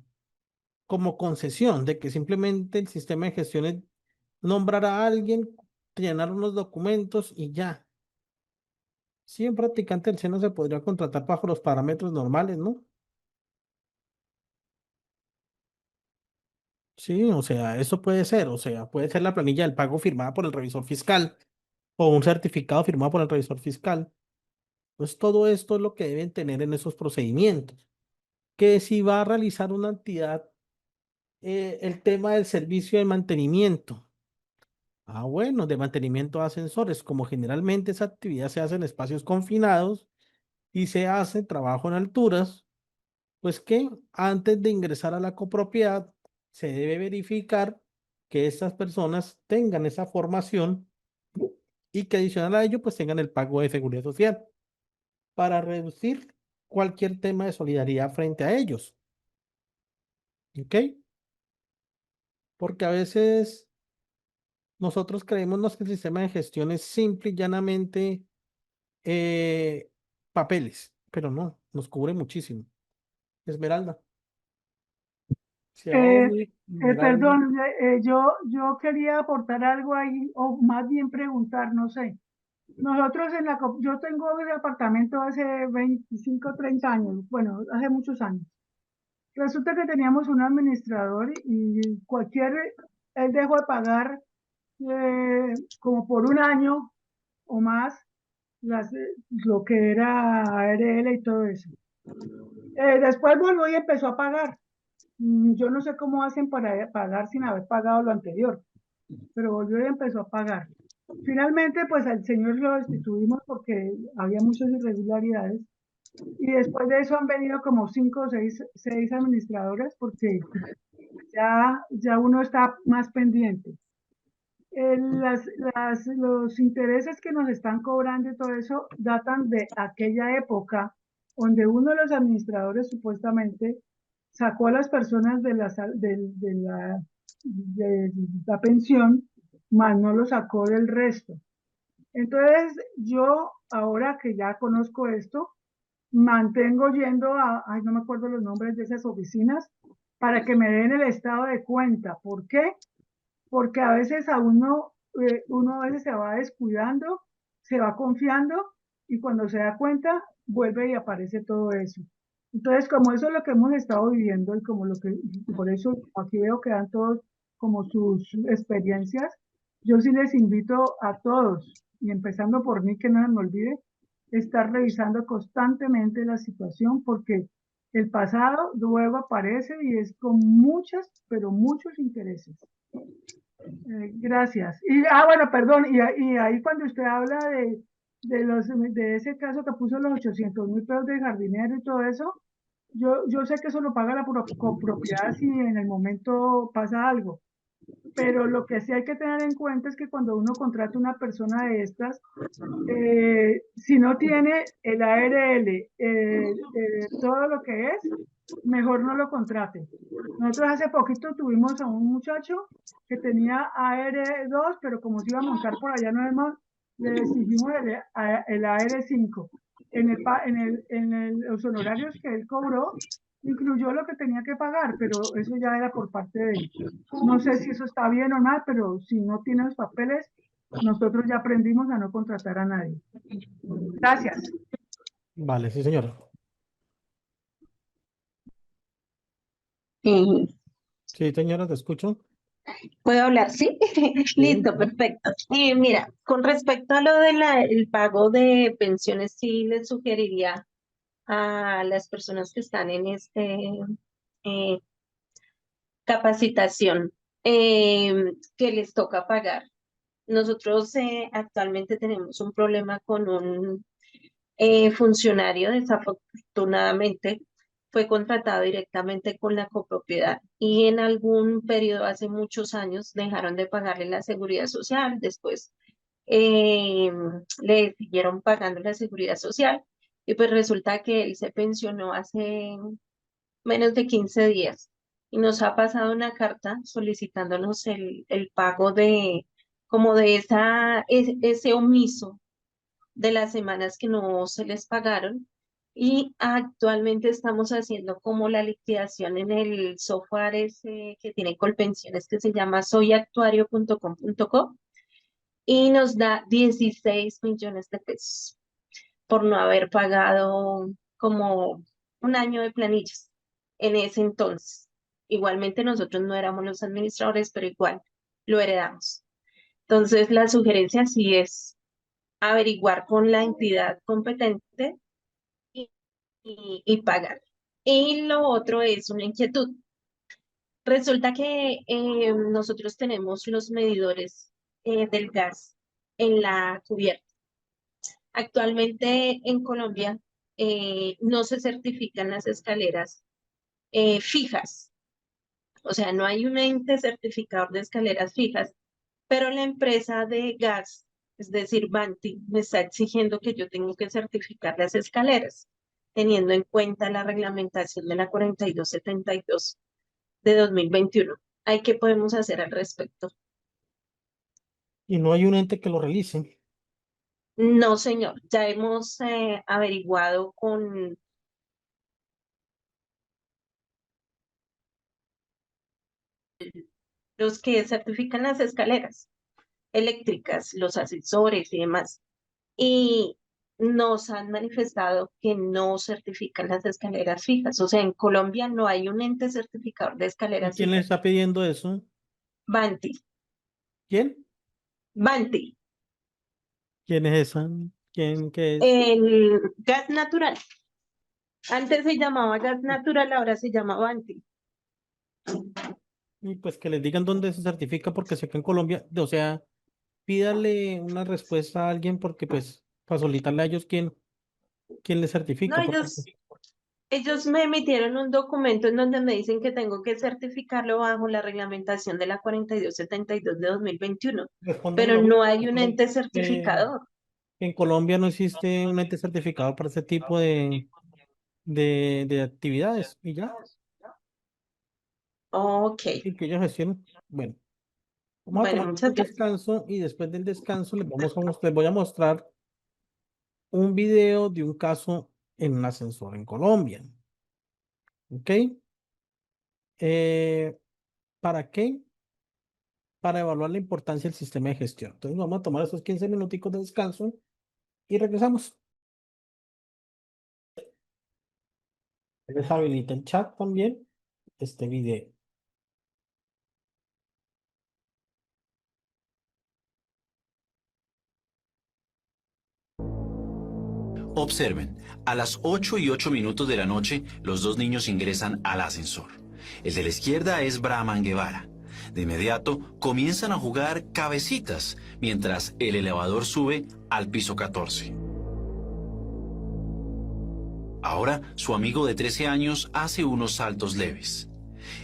concesión, de que simplemente el sistema de gestión es nombrar a alguien, llenar unos documentos y ya. Sí, un practicante del SENA se podría contratar bajo los parámetros normales, ¿no? Sí, o sea, eso puede ser, o sea, puede ser la planilla del pago firmada por el revisor fiscal o un certificado firmado por el revisor fiscal. Pues todo esto es lo que deben tener en esos procedimientos. Que si va a realizar una actividad el tema del servicio de mantenimiento. Ah, bueno, de mantenimiento de ascensores, como generalmente esa actividad se hace en espacios confinados y se hace trabajo en alturas, pues que antes de ingresar a la copropiedad se debe verificar que estas personas tengan esa formación y que adicional a ello pues tengan el pago de seguridad social para reducir cualquier tema de solidaridad frente a ellos, ¿ok? Porque a veces nosotros creemos que el sistema de gestión es simple y llanamente eh, papeles, pero no, nos cubre muchísimo. Esmeralda, se va a Eh, dormir, Esmeralda. Perdón, yo quería aportar algo ahí, o más bien preguntar, no sé. Nosotros yo tengo el apartamento hace 25, 30 años, bueno, hace muchos años. Resulta que teníamos un administrador y él dejó de pagar como por un año o más lo que era ARL y todo eso. Después volvió y empezó a pagar. Yo no sé cómo hacen para pagar sin haber pagado lo anterior, pero volvió y empezó a pagar. Finalmente, pues al señor lo destituimos porque había muchas irregularidades y después de eso han venido como cinco o seis administradoras porque ya uno está más pendiente. Los intereses que nos están cobrando y todo eso datan de aquella época donde uno de los administradores supuestamente sacó a las personas de la pensión, más no lo sacó del resto. Entonces, yo ahora que ya conozco esto, mantengo yendo ay, no me acuerdo los nombres de esas oficinas, para que me den el estado de cuenta. ¿Por qué? Porque a veces uno a veces se va descuidando, se va confiando y cuando se da cuenta vuelve y aparece todo eso. Entonces, como eso es lo que hemos estado viviendo y como por eso aquí veo que dan todos como sus experiencias, yo sí les invito a todos, y empezando por mí, que no se me olvide, estar revisando constantemente la situación porque el pasado luego aparece y es con muchas, pero muchos intereses. Gracias. Bueno, perdón, y ahí cuando usted habla de ese caso que puso los 800.000 pesos de jardinero y todo eso, yo sé que eso lo paga la copropiedad si en el momento pasa algo, pero lo que sí hay que tener en cuenta es que cuando uno contrata una persona de estas, si no tiene el ARL, todo lo que es, mejor no lo contrate. Nosotros hace poquito tuvimos a un muchacho que tenía AR2, pero como se iba a montar por allá no más, le exigimos el AR5. Los honorarios que él cobró incluyó lo que tenía que pagar, pero eso ya era por parte de él. No sé si eso está bien o mal, pero si no tiene los papeles, nosotros ya aprendimos a no contratar a nadie. Gracias. Vale, sí, señora. Eh, Sí, señora, te escucho. ¿Puedo hablar? Sí. Sí, Listo, perfecto. Mira, con respecto a lo del pago de pensiones, sí les sugeriría a las personas que están en eh, capacitación que les toca pagar. Nosotros actualmente tenemos un problema con un funcionario, desafortunadamente, fue contratado directamente con la copropiedad y en algún periodo, hace muchos años, dejaron de pagarle la seguridad social. Después eh, le siguieron pagando la seguridad social y pues resulta que él se pensionó hace menos de 15 días y nos ha pasado una carta solicitándonos el pago de como de ese omiso de las semanas que no se les pagaron y actualmente estamos haciendo como la liquidación en el software ese que tiene Colpensiones que se llama soyactuario.com.co y nos da 16 millones de pesos por no haber pagado como un año de planillas en ese entonces. Igualmente nosotros no éramos los administradores, pero igual lo heredamos. Entonces la sugerencia sí es averiguar con la entidad competente y pagar. Y lo otro es una inquietud. Resulta que nosotros tenemos los medidores del gas en la cubierta. Actualmente en Colombia no se certifican las escaleras fijas, o sea, no hay un ente certificador de escaleras fijas, pero la empresa de gas, es decir, Banti, me está exigiendo que yo tengo que certificar las escaleras, teniendo en cuenta la reglamentación de la 4272 de 2021. ¿Hay qué podemos hacer al respecto? Y no hay un ente que lo realice. No, señor, ya hemos averiguado con los que certifican las escaleras eléctricas, los ascensores y demás, y nos han manifestado que no certifican las escaleras fijas. O sea, en Colombia no hay un ente certificador de ¿Y escaleras quién le fijas. está pidiendo eso? Banti, ¿Quién? Banti, ¿Quién es esa? ¿Quién qué es? el gas natural. Antes se llamaba gas natural, ahora se llama Banti. Y pues que les digan dónde se certifica, porque sé que en Colombia, o sea, pídale una respuesta a alguien, porque pues para solicitarle a ellos quién le No, certifica, porque pues, ellos me emitieron un documento en donde me dicen que tengo que certificarlo bajo la reglamentación de la 4272 de 2021, respondan pero lo no mismo, hay un responden ente que certificador. en Colombia no existe un ente certificado para ese tipo de actividades, y ya, Ok, y que ellos gestionen. Bueno, vamos a bueno, tomar muchas un gracias. descanso, y después del descanso les voy a mostrar un video de un caso en un ascensor en Colombia. ¿Ok? Eh, ¿Para qué? Para evaluar la importancia del sistema de gestión. Entonces vamos a tomar esos 15 minuticos de descanso y regresamos. Les habilita el chat también, este video. Observen, a las 8:08 de la noche, los dos niños ingresan al ascensor. El de la izquierda es Brahman Guevara. De inmediato, comienzan a jugar cabecitas, mientras el elevador sube al piso 14. Ahora, su amigo de 13 años hace unos saltos leves.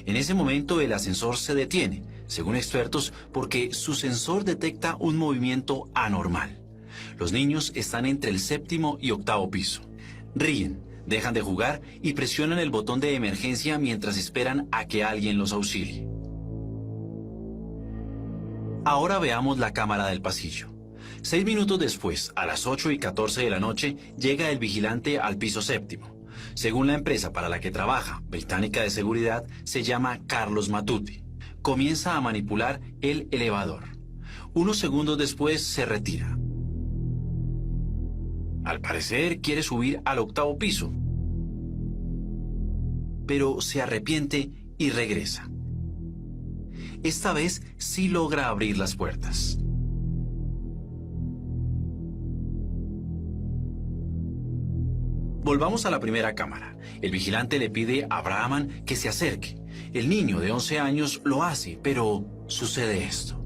En ese momento, el ascensor se detiene, según expertos, porque su sensor detecta un movimiento anormal. Los niños están entre el séptimo y octavo piso. Ríen, dejan de jugar y presionan el botón de emergencia mientras esperan a que alguien los auxilie. Ahora veamos la cámara del pasillo. 6 minutos después, a las 8:14 de la noche, llega el vigilante al piso séptimo. Según la empresa para la que trabaja, Británica de Seguridad, se llama Carlos Matute. Comienza a manipular el elevador. Unos segundos después se retira. Al parecer quiere subir al octavo piso, pero se arrepiente y regresa. Esta vez sí logra abrir las puertas. Volvamos a la primera cámara. El vigilante le pide a Brahman que se acerque. El niño de 11 años lo hace, pero sucede esto.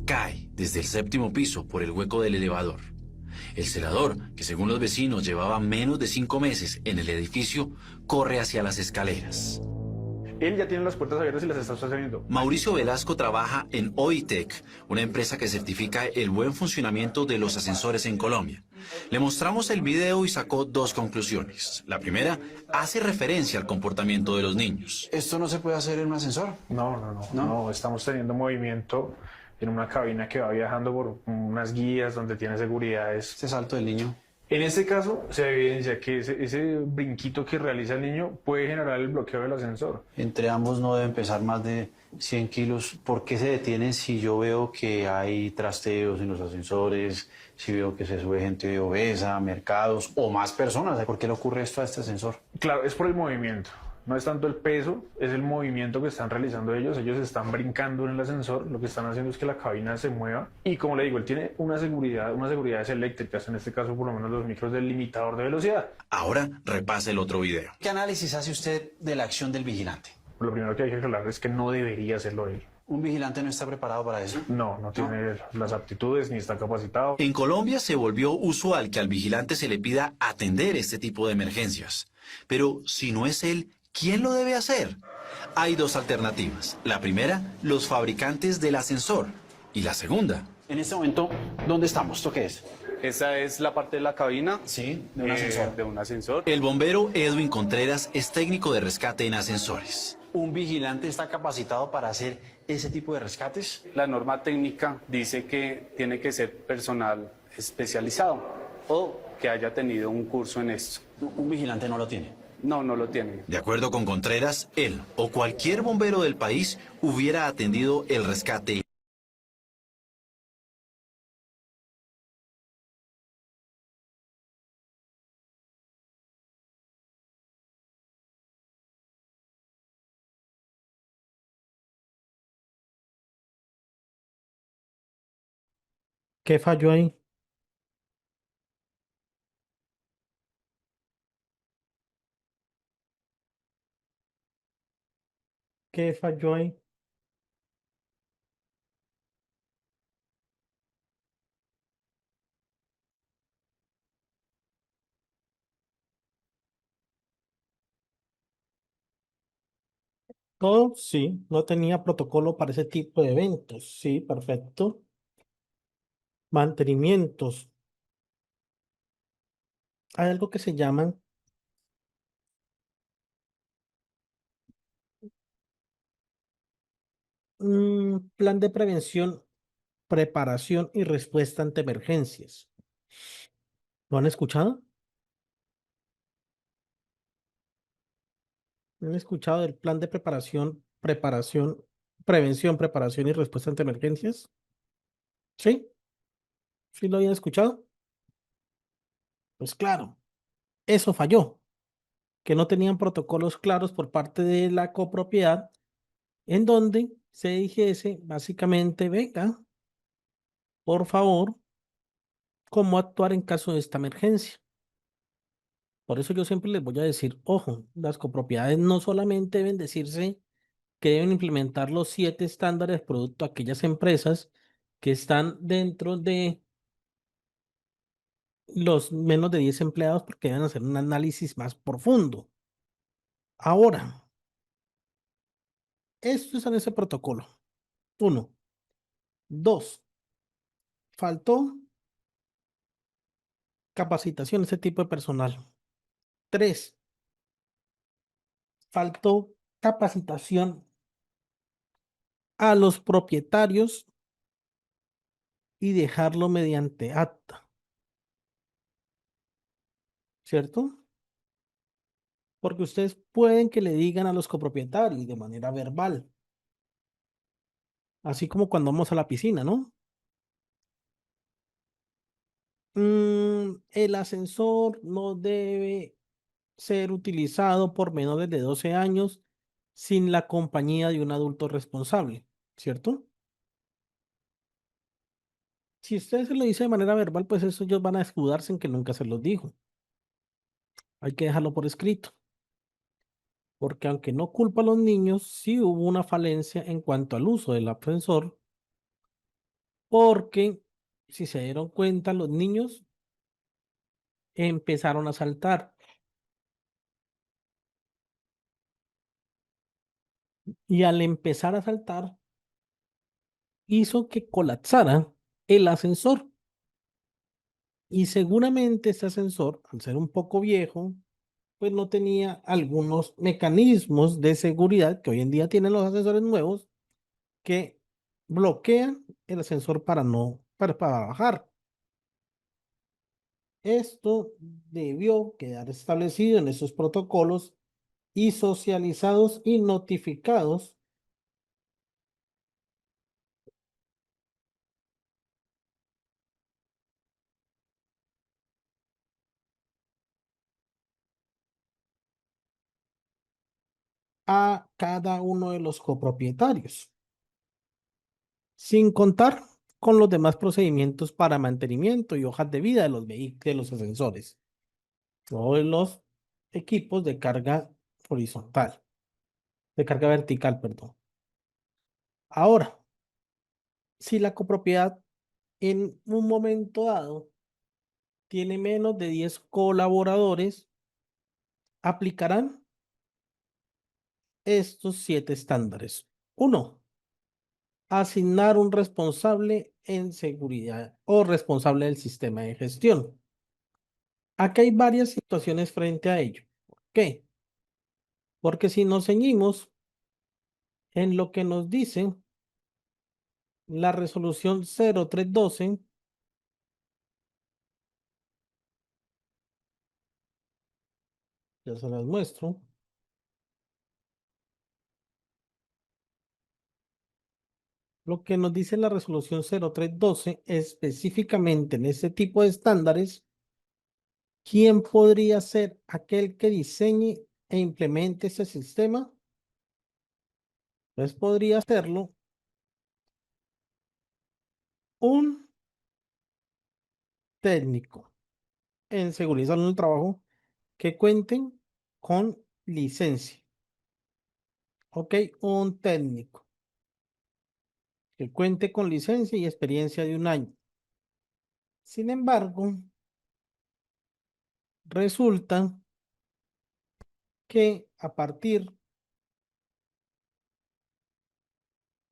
Cae desde el séptimo piso por el hueco del elevador. El celador, que según los vecinos llevaba menos de 5 meses en el edificio, corre hacia las escaleras. Él ya tiene las puertas abiertas y las está sosteniendo. Mauricio Velasco trabaja en OITEC, una empresa que certifica el buen funcionamiento de los ascensores en Colombia. Le mostramos el video y sacó dos conclusiones. La primera hace referencia al comportamiento de los niños. ¿Esto no se puede hacer en un ascensor? No, estamos teniendo movimiento en una cabina que va viajando por unas guías donde tiene seguridades. Este salto del niño. En este caso se evidencia que ese brinquito que realiza el niño puede generar el bloqueo del ascensor. Entre ambos no deben pesar más de 100 kilos. ¿Por qué se detienen si yo veo que hay trasteos en los ascensores, si veo que se sube gente obesa, mercados o más personas? ¿Por qué le ocurre esto a este ascensor? Claro, es por el movimiento. No es tanto el peso, es el movimiento que están realizando ellos. Ellos están brincando en el ascensor, lo que están haciendo es que la cabina se mueva. Y como le digo, él tiene una seguridad, unas seguridades eléctricas, en este caso por lo menos los micros del limitador de velocidad. Ahora repase el otro video. ¿Qué análisis hace usted de la acción del vigilante? Lo primero que hay que aclarar es que no debería hacerlo él. ¿Un vigilante no está preparado para eso? No tiene las aptitudes ni está capacitado. En Colombia se volvió usual que al vigilante se le pida atender este tipo de emergencias. Pero si no es él, ¿quién lo debe hacer? Hay dos alternativas. La primera, los fabricantes del ascensor. Y la segunda, En este momento, ¿dónde estamos? ¿Esto qué es? Esa es la parte de la cabina. Sí, de un ascensor. De un ascensor. el bombero Edwin Contreras es técnico de rescate en ascensores. ¿Un vigilante está capacitado para hacer ese tipo de rescates? La norma técnica dice que tiene que ser personal especializado o que haya tenido un curso en esto. Un vigilante no lo tiene. No, no lo tiene. De acuerdo con Contreras, él o cualquier bombero del país hubiera atendido el rescate. ¿Qué falló ahí? ¿Qué falló ahí? Todo, sí, no tenía protocolo para ese tipo de eventos. Sí, perfecto. Mantenimientos. Hay algo que se llaman plan de prevención, preparación y respuesta ante emergencias. ¿Lo han escuchado? ¿Han escuchado del plan de prevención, preparación y respuesta ante emergencias? ¿Sí? ¿Sí lo habían escuchado? Pues claro, eso falló, que no tenían protocolos claros por parte de la copropiedad en donde se dijese básicamente, venga, por favor, cómo actuar en caso de esta emergencia. Por eso yo siempre les voy a decir, ojo, las copropiedades no solamente deben decirse que deben implementar los 7 estándares de producto a aquellas empresas que están dentro de los menos de 10 empleados porque deben hacer un análisis más profundo. Ahora, esto es en ese protocolo. Uno. Dos, faltó capacitación a ese tipo de personal. Tres, faltó capacitación a los propietarios y dejarlo mediante acta, ¿cierto? Porque ustedes pueden que le digan a los copropietarios de manera verbal, así como cuando vamos a la piscina, ¿no? El ascensor no debe ser utilizado por menores de 12 años sin la compañía de un adulto responsable, ¿cierto? Si usted se lo dice de manera verbal, pues eso ellos van a escudarse en que nunca se los dijo. Hay que dejarlo por escrito, porque aunque no culpa a los niños, sí hubo una falencia en cuanto al uso del ascensor, porque si se dieron cuenta, los niños empezaron a saltar y al empezar a saltar hizo que colapsara el ascensor. Y seguramente ese ascensor, al ser un poco viejo, pues no tenía algunos mecanismos de seguridad que hoy en día tienen los ascensores nuevos que bloquean el ascensor para no, para bajar. Esto debió quedar establecido en esos protocolos y socializados y notificados a cada uno de los copropietarios, sin contar con los demás procedimientos para mantenimiento y hojas de vida de los vehículos, de los ascensores, o de los equipos de carga horizontal, de carga vertical, perdón. Ahora, si la copropiedad en un momento dado tiene menos de 10 colaboradores, aplicarán estos 7 estándares. Uno, asignar un responsable en seguridad o responsable del sistema de gestión. Aquí hay varias situaciones frente a ello. ¿Por qué? Porque si nos ceñimos en lo que nos dice la resolución 0312, ya se las muestro. Lo que nos dice la resolución 0312, específicamente en este tipo de estándares, ¿quién podría ser aquel que diseñe e implemente ese sistema? Pues podría hacerlo un técnico en seguridad en el trabajo que cuenten con licencia. Ok, un técnico que cuente con licencia y experiencia de 1 año. Sin embargo, resulta que a partir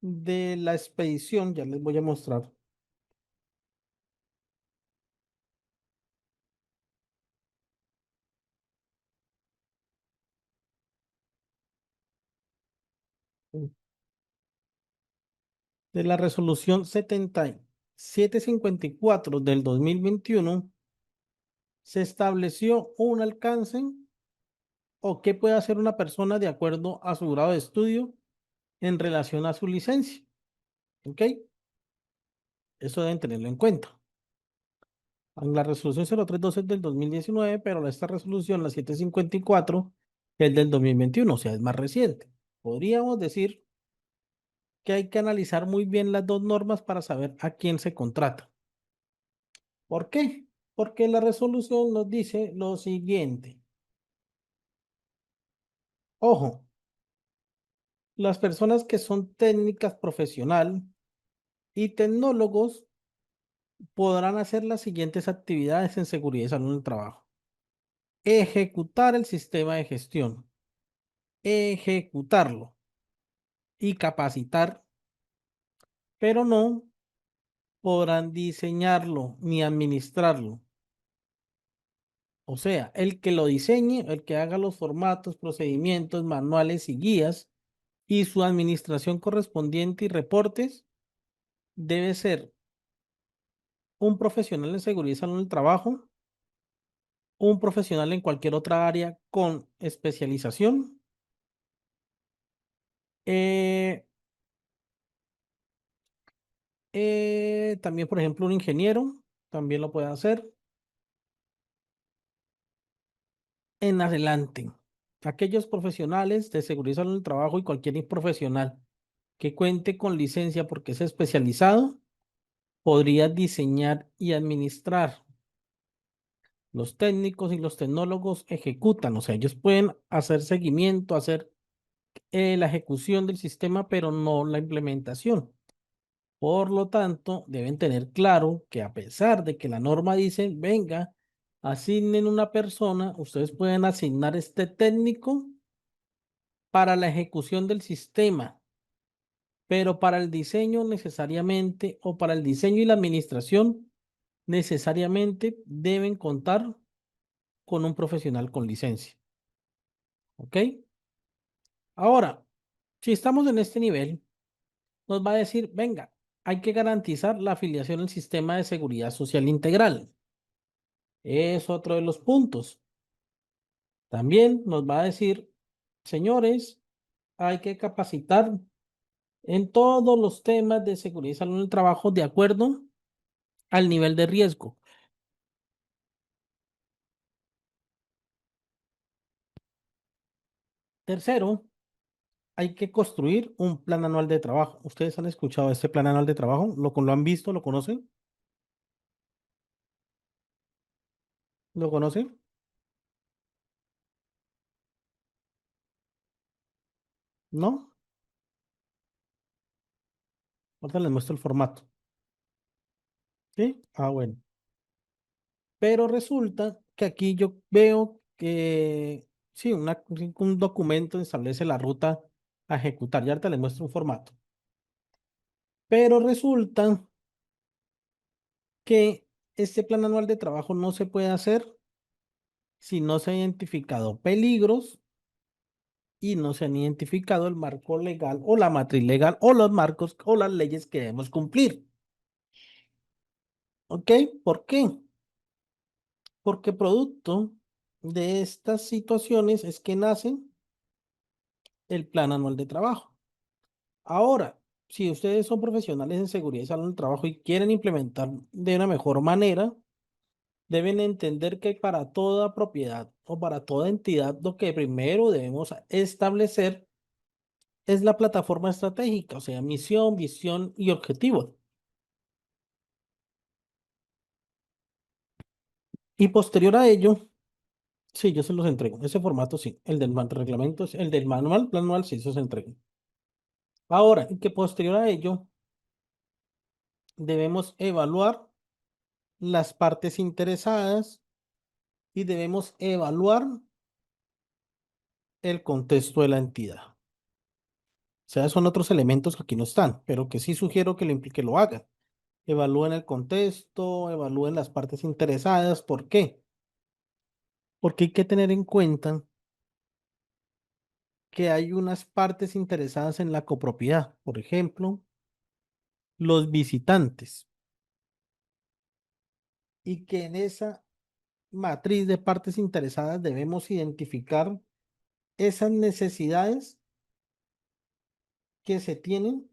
de la expedición, ya les voy a mostrar. De la resolución 7754 del 2021, se estableció un alcance o qué puede hacer una persona de acuerdo a su grado de estudio en relación a su licencia. ¿Ok? Eso deben tenerlo en cuenta. En la resolución 0312 es del 2019, pero esta resolución, la 754, es del 2021, o sea, es más reciente. Podríamos decir que hay que analizar muy bien las dos normas para saber a quién se contrata. ¿Por qué? Porque la resolución nos dice lo siguiente. Ojo, las personas que son técnicas profesional y tecnólogos podrán hacer las siguientes actividades en seguridad y salud en el trabajo. Ejecutar el sistema de gestión, ejecutarlo y capacitar, pero no podrán diseñarlo ni administrarlo. O sea, el que lo diseñe, el que haga los formatos, procedimientos, manuales y guías y su administración correspondiente y reportes debe ser un profesional en seguridad y salud en el trabajo, un profesional en cualquier otra área con especialización, eh, también, por ejemplo, un ingeniero también lo puede hacer. En adelante, aquellos profesionales de seguridad y salud en el trabajo y cualquier profesional que cuente con licencia porque es especializado, podría diseñar y administrar. Los técnicos y los tecnólogos ejecutan, o sea, ellos pueden hacer seguimiento, hacer la ejecución del sistema, pero no la implementación. Por lo tanto, deben tener claro que a pesar de que la norma dice, venga, asignen una persona, ustedes pueden asignar este técnico para la ejecución del sistema, pero para el diseño necesariamente, o para el diseño y la administración, necesariamente deben contar con un profesional con licencia. ¿Ok? Ahora, si estamos en este nivel, nos va a decir, venga, hay que garantizar la afiliación al sistema de seguridad social integral. Es otro de los puntos. También nos va a decir, señores, hay que capacitar en todos los temas de seguridad y salud en el trabajo de acuerdo al nivel de riesgo. Tercero, hay que construir un plan anual de trabajo. ¿Ustedes han escuchado este plan anual de trabajo? ¿Lo han visto? ¿Lo conocen? ¿Lo conocen? ¿No? Ahorita les muestro el formato. ¿Sí? Ah, bueno. Pero resulta que aquí yo veo que, sí, un documento establece la ruta a ejecutar. Ya ahorita les muestro un formato. Pero resulta que este plan anual de trabajo no se puede hacer si no se han identificado peligros y no se han identificado el marco legal o la matriz legal o los marcos o las leyes que debemos cumplir. ¿Ok? ¿Por qué? Porque producto de estas situaciones es que nace el plan anual de trabajo. Ahora, si ustedes son profesionales en seguridad y salud del trabajo y quieren implementar de una mejor manera, deben entender que para toda propiedad o para toda entidad, lo que primero debemos establecer es la plataforma estratégica, o sea, misión, visión y objetivo. Y posterior a ello, sí, yo se los entrego. Ese formato sí, el del reglamento, el del manual, plan anual, sí, eso se entrega. Ahora, y que posterior a ello, debemos evaluar las partes interesadas y debemos evaluar el contexto de la entidad. O sea, son otros elementos que aquí no están, pero que sí sugiero que lo hagan. Evalúen el contexto, evalúen las partes interesadas. ¿Por qué? Porque hay que tener en cuenta que hay unas partes interesadas en la copropiedad. Por ejemplo, los visitantes. Y que en esa matriz de partes interesadas debemos identificar esas necesidades que se tienen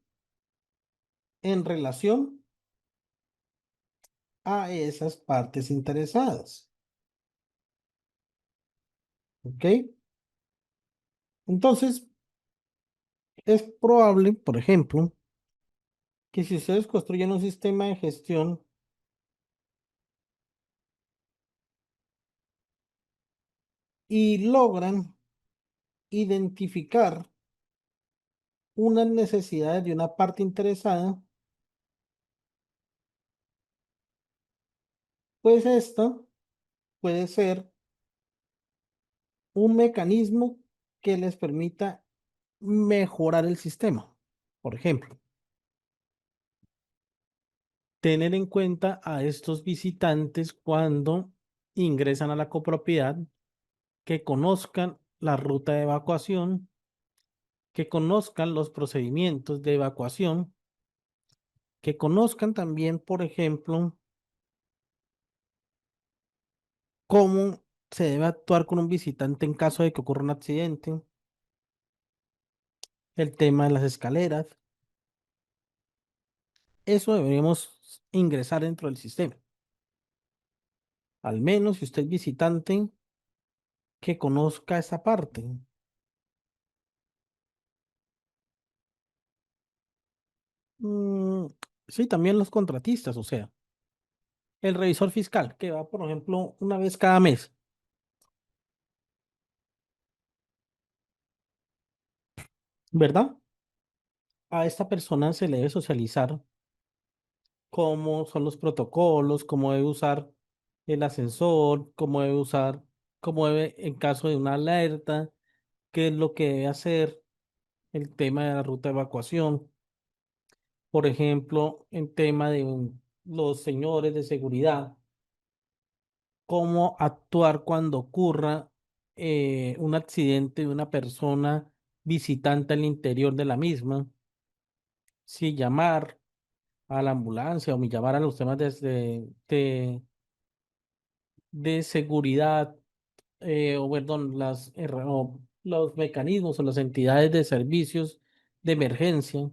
en relación a esas partes interesadas. ¿Ok? Entonces, es probable, por ejemplo, que si ustedes construyen un sistema de gestión y logran identificar unas necesidades de una parte interesada, pues esta puede ser un mecanismo que les permita mejorar el sistema. Por ejemplo, tener en cuenta a estos visitantes cuando ingresan a la copropiedad, que conozcan la ruta de evacuación, que conozcan los procedimientos de evacuación, que conozcan también, por ejemplo, cómo se debe actuar con un visitante en caso de que ocurra un accidente, el tema de las escaleras. Eso deberíamos ingresar dentro del sistema. Al menos si usted es visitante, que conozca esa parte. Mm, sí, también los contratistas, o sea, el revisor fiscal, que va, por ejemplo, una vez cada mes, ¿verdad? A esta persona se le debe socializar cómo son los protocolos, cómo debe usar el ascensor, cómo debe, en caso de una alerta, qué es lo que debe hacer, el tema de la ruta de evacuación, por ejemplo, en tema de los señores de seguridad, cómo actuar cuando ocurra un accidente de una persona visitante al interior de la misma, si llamar a la ambulancia o llamar a los temas de seguridad, o perdón, o los mecanismos o las entidades de servicios de emergencia,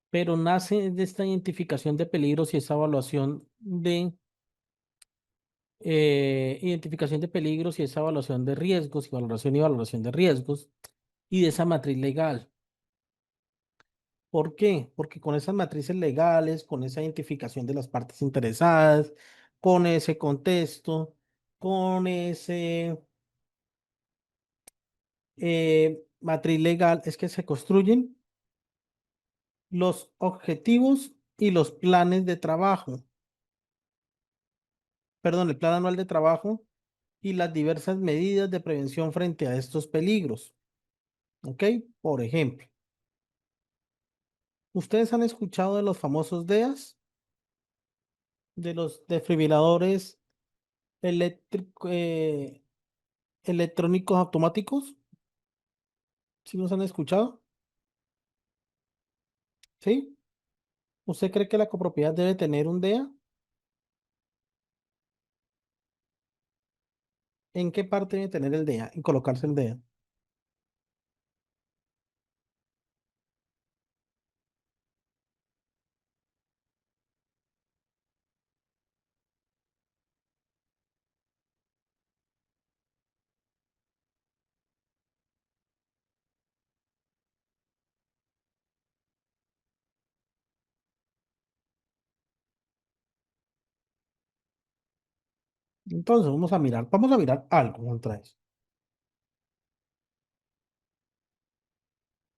pero nace de esta identificación de peligros y esa evaluación de identificación de peligros y esa evaluación de riesgos y valoración de riesgos y de esa matriz legal. ¿Por qué? Porque con esas matrices legales, con esa identificación de las partes interesadas, con ese contexto, con ese matriz legal, es que se construyen los objetivos y los planes de trabajo, perdón, el plan anual de trabajo y las diversas medidas de prevención frente a estos peligros. ¿Ok? Por ejemplo, ¿ustedes han escuchado de los famosos DEAs? De los desfibriladores eléctrico- eh, electrónicos automáticos. ¿Sí los han escuchado? ¿Sí? ¿Usted cree que la copropiedad debe tener un DEA? ¿En qué parte debe tener el DEA y colocarse el DEA? Entonces vamos a mirar algo contra eso.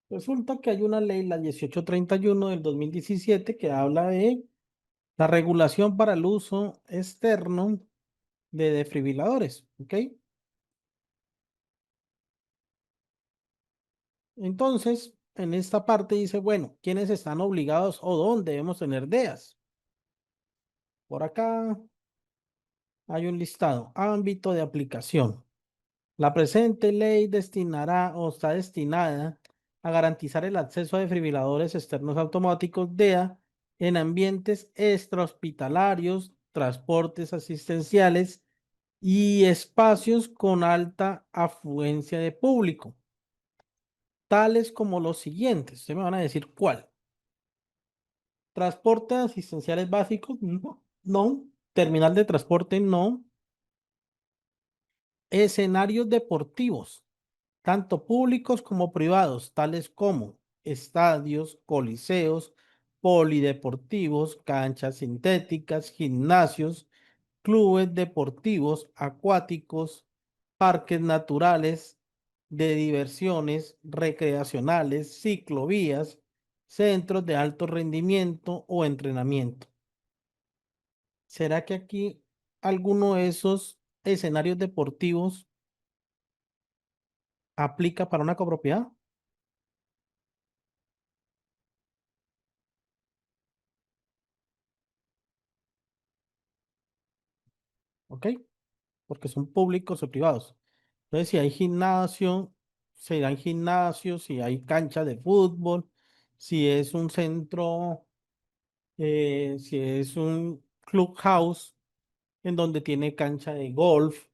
Resulta que hay una ley, la 1831 del 2017, que habla de la regulación para el uso externo de desfibriladores, ¿ok? Entonces, en esta parte dice, bueno, ¿quiénes están obligados o dónde debemos tener DEAs? Por acá hay un listado, ámbito de aplicación. La presente ley destinará o está destinada a garantizar el acceso a desfibriladores externos automáticos DEA en ambientes extrahospitalarios, transportes asistenciales y espacios con alta afluencia de público, tales como los siguientes. Ustedes me van a decir cuál. Transportes asistenciales básicos, no, no. Terminal de transporte, no. Escenarios deportivos, tanto públicos como privados, tales como estadios, coliseos, polideportivos, canchas sintéticas, gimnasios, clubes deportivos, acuáticos, parques naturales, de diversiones, recreacionales, ciclovías, centros de alto rendimiento o entrenamiento. ¿Será que aquí alguno de esos escenarios deportivos aplica para una copropiedad? ¿Ok? Porque son públicos o privados. Entonces, si hay gimnasio, serán gimnasios, si hay cancha de fútbol, si es un centro, si es un clubhouse en donde tiene cancha de golf,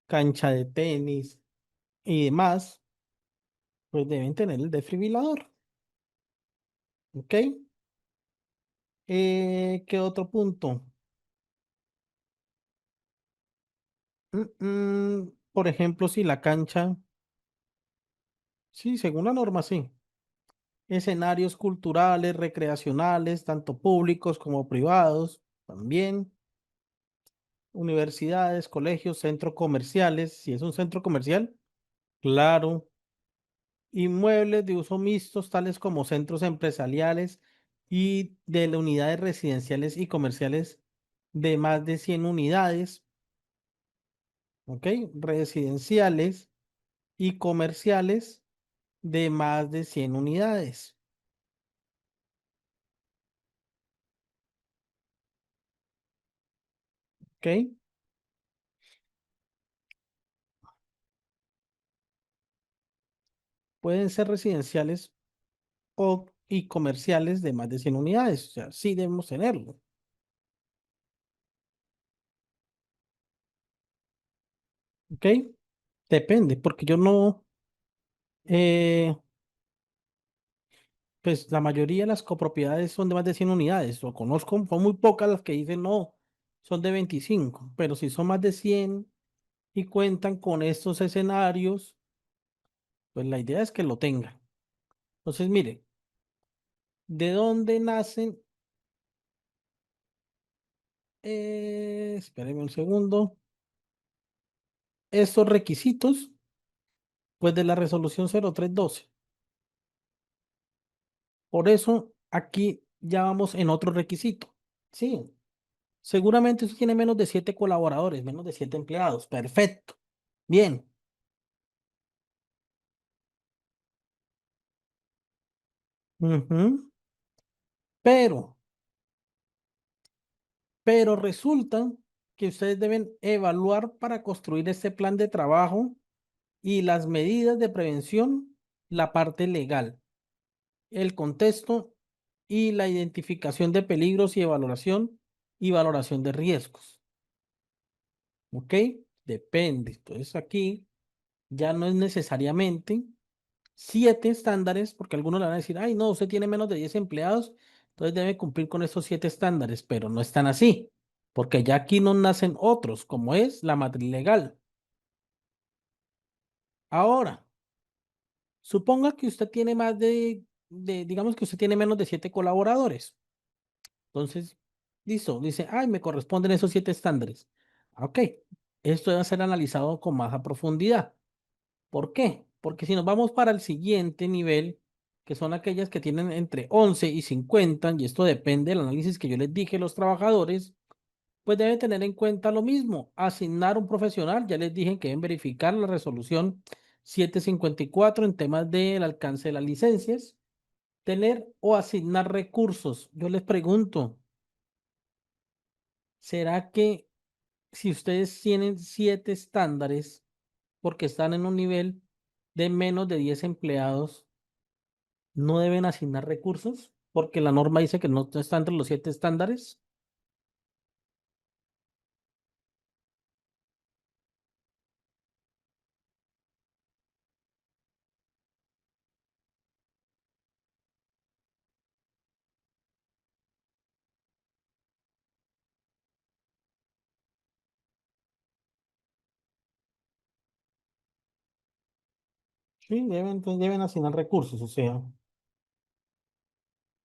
cancha de tenis y demás, pues deben tener el desfibrilador. ¿Ok? ¿Qué otro punto? Por ejemplo, si la cancha, sí, según la norma, sí. Escenarios culturales, recreacionales, tanto públicos como privados, también. Universidades, colegios, centros comerciales. Si es un centro comercial, claro. Inmuebles de uso mixtos, tales como centros empresariales y de las unidades residenciales y comerciales de más de 100 unidades, ¿ok? Residenciales y comerciales de más de 100 unidades, ¿ok? Pueden ser residenciales y comerciales de más de 100 unidades, o sea, sí debemos tenerlo, ¿ok? Depende, porque yo no, eh, pues la mayoría de las copropiedades son de más de 100 unidades, o conozco, son muy pocas las que dicen no, son de 25, pero si son más de 100 y cuentan con estos escenarios, Pues la idea es que lo tenga. Entonces, mire, ¿de dónde nacen? Espéreme un segundo. Estos requisitos, pues de la resolución 0312. Por eso aquí ya vamos en otro requisito. Sí, seguramente usted tiene menos de 7 colaboradores, menos de 7 empleados. Perfecto. Bien. Ujú. Pero, pero resulta que ustedes deben evaluar para construir este plan de trabajo y las medidas de prevención, la parte legal, el contexto y la identificación de peligros y valoración de riesgos. ¿Ok? Depende. Entonces aquí ya no es necesariamente 7 estándares, porque algunos le van a decir, ay, no, usted tiene menos de 10 empleados, entonces debe cumplir con estos 7 estándares, pero no están así, porque ya aquí no nacen otros, como es la matriz legal. Ahora, suponga que usted tiene más digamos que usted tiene menos de 7 colaboradores. Entonces, listo, dice, ay, me corresponden esos 7 estándares. Ok, esto debe ser analizado con más a profundidad. ¿Por qué? Porque si nos vamos para el siguiente nivel, que son aquellas que tienen entre 11 y 50, y esto depende del análisis que yo les dije los trabajadores, pues deben tener en cuenta lo mismo, asignar un profesional, ya les dije que deben verificar la resolución 754 en temas del alcance de las licencias, tener o asignar recursos. Yo les pregunto, ¿será que si ustedes tienen 7 estándares, porque están en un nivel de menos de 10 empleados, no deben asignar recursos? Porque la norma dice que no está entre los 7 estándares. Sí, entonces deben asignar recursos, o sea,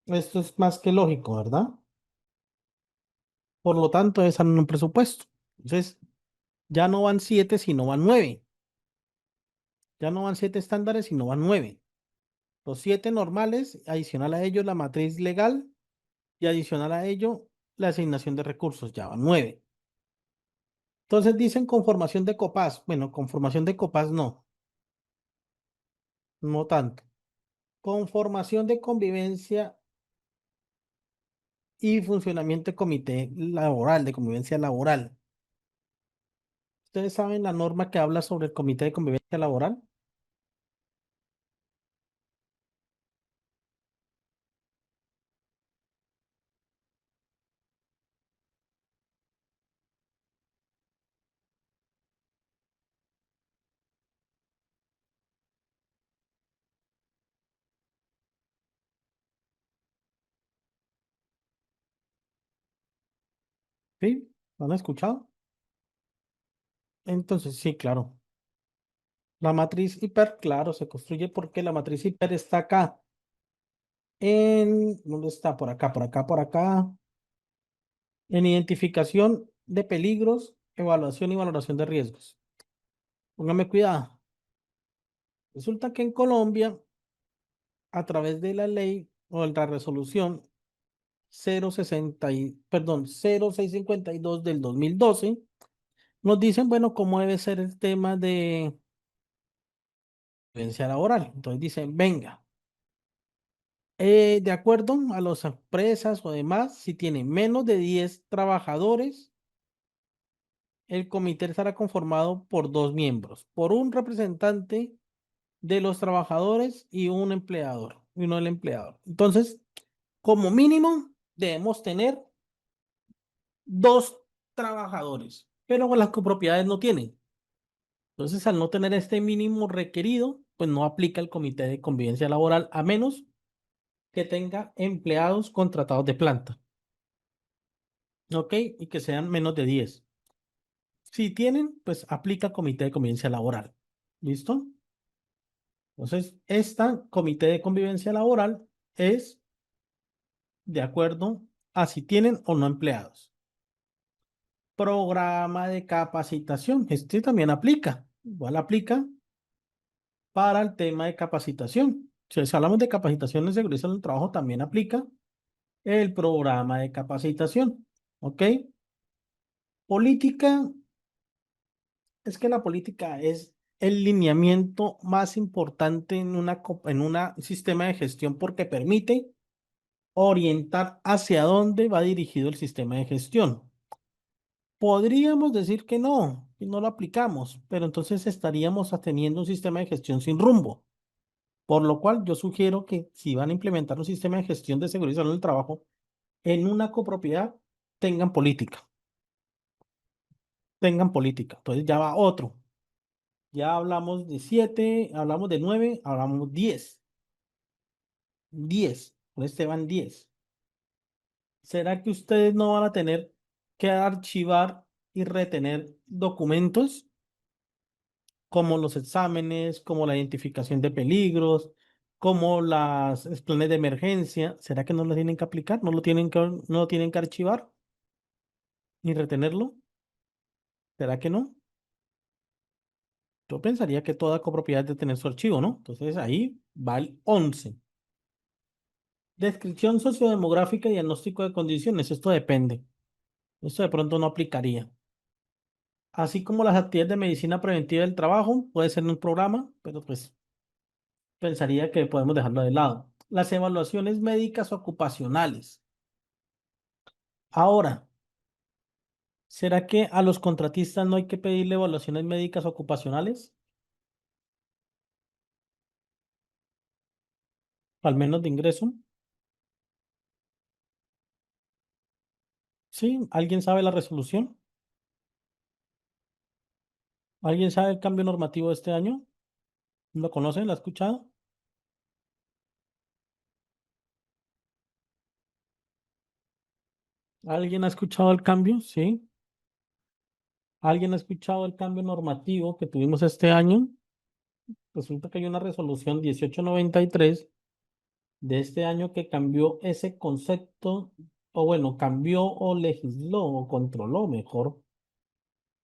esto es más que lógico, ¿verdad? Por lo tanto, es en un presupuesto. Entonces, ya no van 7, sino van 9. Ya no van 7 estándares, sino van 9. Los 7 normales, adicional a ello la matriz legal y adicional a ello la asignación de recursos, ya van 9. Entonces dicen conformación de copas. Bueno, conformación de copas no, no tanto. Conformación de convivencia y funcionamiento de comité laboral, de convivencia laboral. ¿Ustedes saben la norma que habla sobre el comité de convivencia laboral? ¿Sí? ¿Lo han escuchado? Entonces, sí, claro. La matriz hiper, claro, se construye porque la matriz hiper está acá. ¿Dónde está? Por acá, por acá, por acá. En identificación de peligros, evaluación y valoración de riesgos. Póngame cuidado. Resulta que en Colombia, a través de la ley o de la resolución 0652 del 2012, nos dicen, bueno, cómo debe ser el tema de violencia laboral. Entonces dicen, venga, de acuerdo a las empresas o demás, si tiene menos de 10 trabajadores, el comité estará conformado por 2 miembros, por un representante de los trabajadores y un empleador, y uno del empleador. Entonces, como mínimo, debemos tener 2 trabajadores, pero con las copropiedades no tienen. Entonces, al no tener este mínimo requerido, pues no aplica el comité de convivencia laboral a menos que tenga empleados contratados de planta, ¿ok? Y que sean menos de 10. Si tienen, pues aplica comité de convivencia laboral. ¿Listo? Entonces, esta comité de convivencia laboral es de acuerdo a si tienen o no empleados. Programa de capacitación, este también aplica, igual aplica para el tema de capacitación. Si hablamos de capacitación en seguridad del trabajo, también aplica el programa de capacitación. ¿Ok? Política, es que la política es el lineamiento más importante en un sistema de gestión porque permite orientar hacia dónde va dirigido el sistema de gestión. Podríamos decir que no lo aplicamos, pero entonces estaríamos teniendo un sistema de gestión sin rumbo. Por lo cual yo sugiero que si van a implementar un sistema de gestión de seguridad y salud del trabajo en una copropiedad, tengan política. Tengan política. Entonces ya va otro. Ya hablamos de 7, hablamos de 9, hablamos 10. 10. Con este van 10. ¿Será que ustedes no van a tener que archivar y retener documentos como los exámenes, como la identificación de peligros, como los planes de emergencia? ¿Será que no lo tienen que aplicar? ¿No lo tienen que archivar ni retenerlo? ¿Será que no? Yo pensaría que toda copropiedad debe tener su archivo, ¿no? Entonces ahí va el 11. Descripción sociodemográfica y diagnóstico de condiciones. Esto depende. Esto de pronto no aplicaría. Así como las actividades de medicina preventiva del trabajo, puede ser un programa, pero pues pensaría que podemos dejarlo de lado. Las evaluaciones médicas ocupacionales. Ahora, ¿será que a los contratistas no hay que pedirle evaluaciones médicas ocupacionales? Al menos de ingreso. ¿Sí? ¿Alguien sabe la resolución? ¿Alguien sabe el cambio normativo de este año? ¿Lo conocen? ¿Lo ha escuchado? ¿Alguien ha escuchado el cambio? Sí. ¿Alguien ha escuchado el cambio normativo que tuvimos este año? Resulta que hay una resolución 1893 de este año que cambió ese concepto, o bueno, cambió o legisló o controló mejor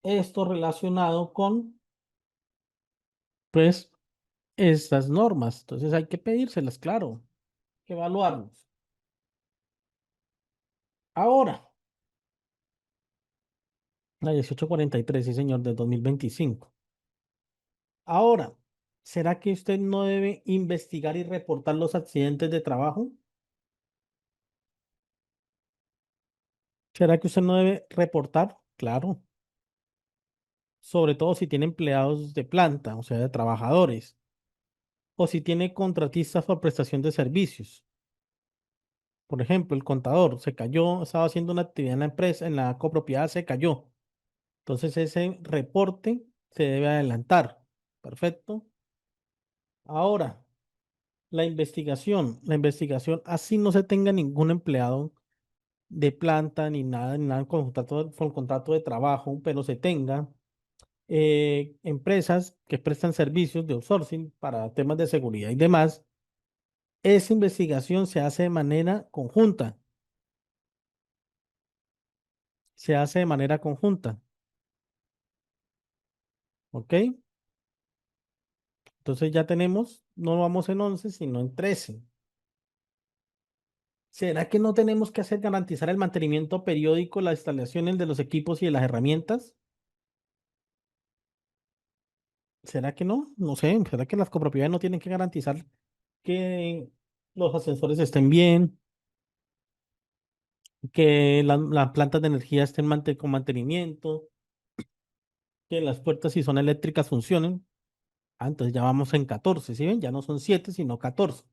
esto relacionado con, pues, estas normas. Entonces hay que pedírselas, claro, hay que evaluarlas. Ahora, la 1843, sí señor, de 2025. Ahora, ¿será que usted no debe investigar y reportar los accidentes de trabajo? ¿Será que usted no debe reportar? Claro, sobre todo si tiene empleados de planta, o sea, de trabajadores, o si tiene contratistas por prestación de servicios. Por ejemplo, el contador se cayó, estaba haciendo una actividad en la empresa, en la copropiedad, se cayó. Entonces ese reporte se debe adelantar. Perfecto. Ahora, la investigación, así no se tenga ningún empleado de planta ni nada con contrato de trabajo, pero se tenga empresas que prestan servicios de outsourcing para temas de seguridad y demás, esa investigación se hace de manera conjunta, se hace de manera conjunta, ¿ok? Entonces ya tenemos, no vamos en 11 sino en 13. ¿Será que no tenemos que hacer garantizar el mantenimiento periódico, las instalaciones de los equipos y de las herramientas? ¿Será que no? No sé, ¿será que las copropiedades no tienen que garantizar que los ascensores estén bien, que las plantas de energía estén con mantenimiento, que las puertas si son eléctricas funcionen? Ah, entonces ya vamos en 14, ¿sí ven? Ya no son 7 sino 14.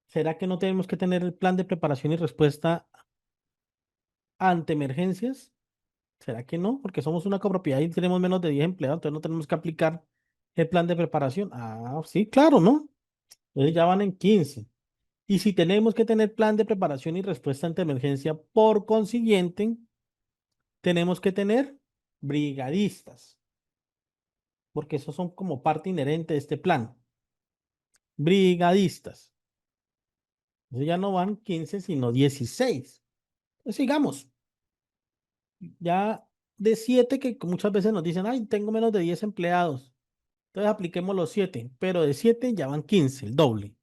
¿Será que no tenemos que tener el plan de preparación y respuesta ante emergencias? ¿Será que no? Porque somos una copropiedad y tenemos menos de 10 empleados, entonces no tenemos que aplicar el plan de preparación. Ah, sí, claro, ¿no? Entonces ya van en 15. Y si tenemos que tener plan de preparación y respuesta ante emergencia, por consiguiente, tenemos que tener brigadistas, porque esos son como parte inherente de este plan. brigadistas. Entonces ya no van 15, sino 16. Pues sigamos. Ya de 7 que muchas veces nos dicen, ay, tengo menos de 10 empleados. Entonces apliquemos los 7, pero de 7 ya van 15, el doble.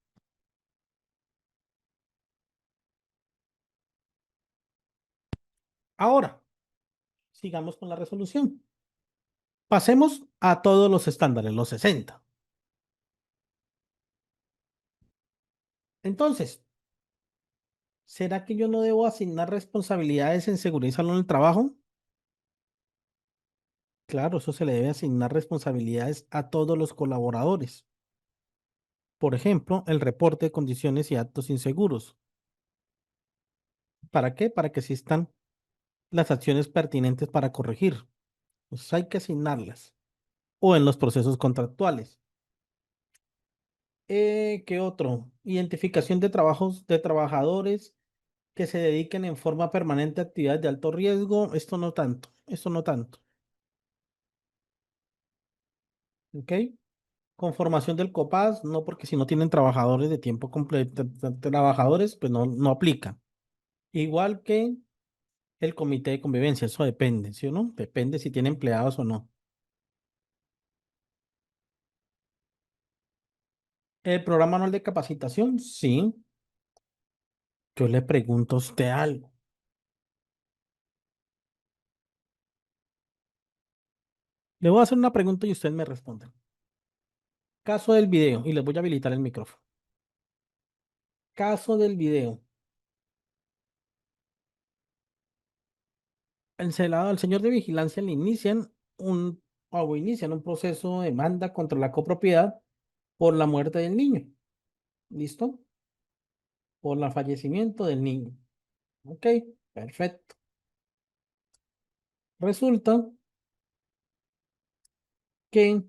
Ahora, sigamos con la resolución. Pasemos a todos los estándares, los 60. Entonces, ¿será que yo no debo asignar responsabilidades en seguridad y salud en el trabajo? Claro, eso se le debe asignar responsabilidades a todos los colaboradores. Por ejemplo, el reporte de condiciones y actos inseguros. ¿Para qué? Para que existan las acciones pertinentes para corregir. Pues hay que asignarlas. O en los procesos contractuales. ¿Qué otro? Identificación de trabajos de trabajadores que se dediquen en forma permanente a actividades de alto riesgo. Esto no tanto. Esto no tanto. ¿Ok? Conformación del COPAS, no, porque si no tienen trabajadores de tiempo completo, trabajadores, pues no aplica. Igual que el comité de convivencia, eso depende, ¿sí o no? Depende si tiene empleados o no. El programa anual de capacitación, sí. Yo le pregunto a usted algo. Le voy a hacer una pregunta y usted me responde. Caso del video, y les voy a habilitar el micrófono. Caso del video. Al señor de vigilancia le inician un proceso de demanda contra la copropiedad por la muerte del niño. ¿Listo? Por el fallecimiento del niño. Ok, perfecto. Resulta que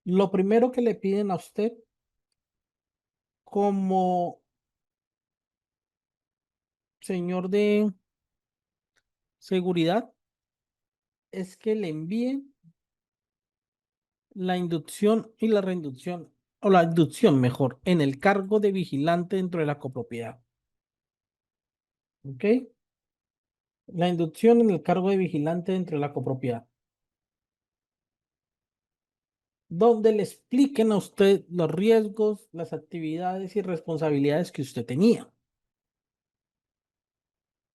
lo primero que le piden a usted como señor de seguridad es que le envíen la inducción y la reinducción, o la inducción mejor, en el cargo de vigilante dentro de la copropiedad. ¿Ok? La inducción en el cargo de vigilante dentro de la copropiedad. Donde le expliquen a usted los riesgos, las actividades y responsabilidades que usted tenía.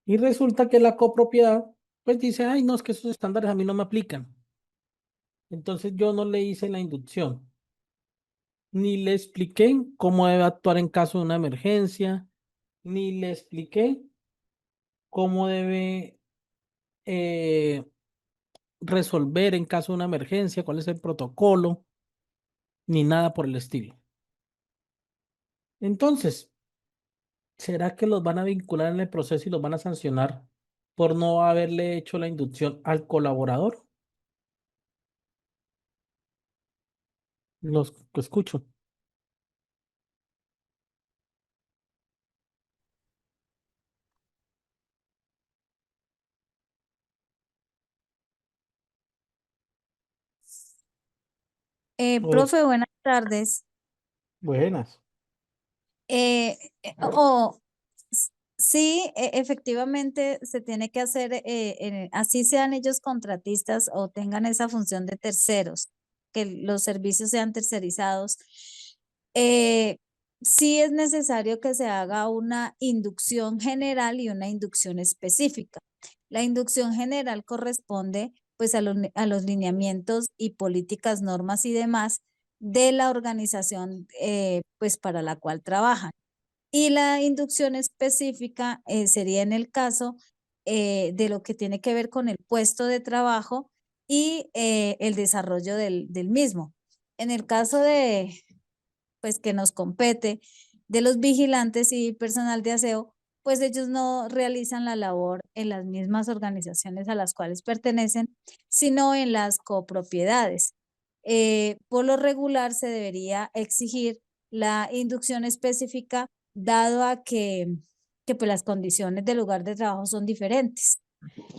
Y resulta que la copropiedad, pues dice, ay, no, es que esos estándares a mí no me aplican. Entonces yo no le hice la inducción, ni le expliqué cómo debe actuar en caso de una emergencia, ni le expliqué cómo debe eh, resolver en caso de una emergencia, cuál es el protocolo, ni nada por el estilo. Entonces, ¿será que los van a vincular en el proceso y los van a sancionar por no haberle hecho la inducción al colaborador? Los escucho. Profe, buenas tardes. Buenas. Sí, efectivamente se tiene que hacer, así sean ellos contratistas o tengan esa función de terceros, que los servicios sean tercerizados. Sí es necesario que se haga una inducción general y una inducción específica. La inducción general corresponde pues a los lineamientos y políticas, normas y demás de la organización pues para la cual trabajan. Y la inducción específica sería en el caso de lo que tiene que ver con el puesto de trabajo y el desarrollo del mismo. En el caso de, pues que nos compete, de los vigilantes y personal de aseo, pues ellos no realizan la labor en las mismas organizaciones a las cuales pertenecen, sino en las copropiedades. Por lo regular se debería exigir la inducción específica dado a que pues las condiciones del lugar de trabajo son diferentes.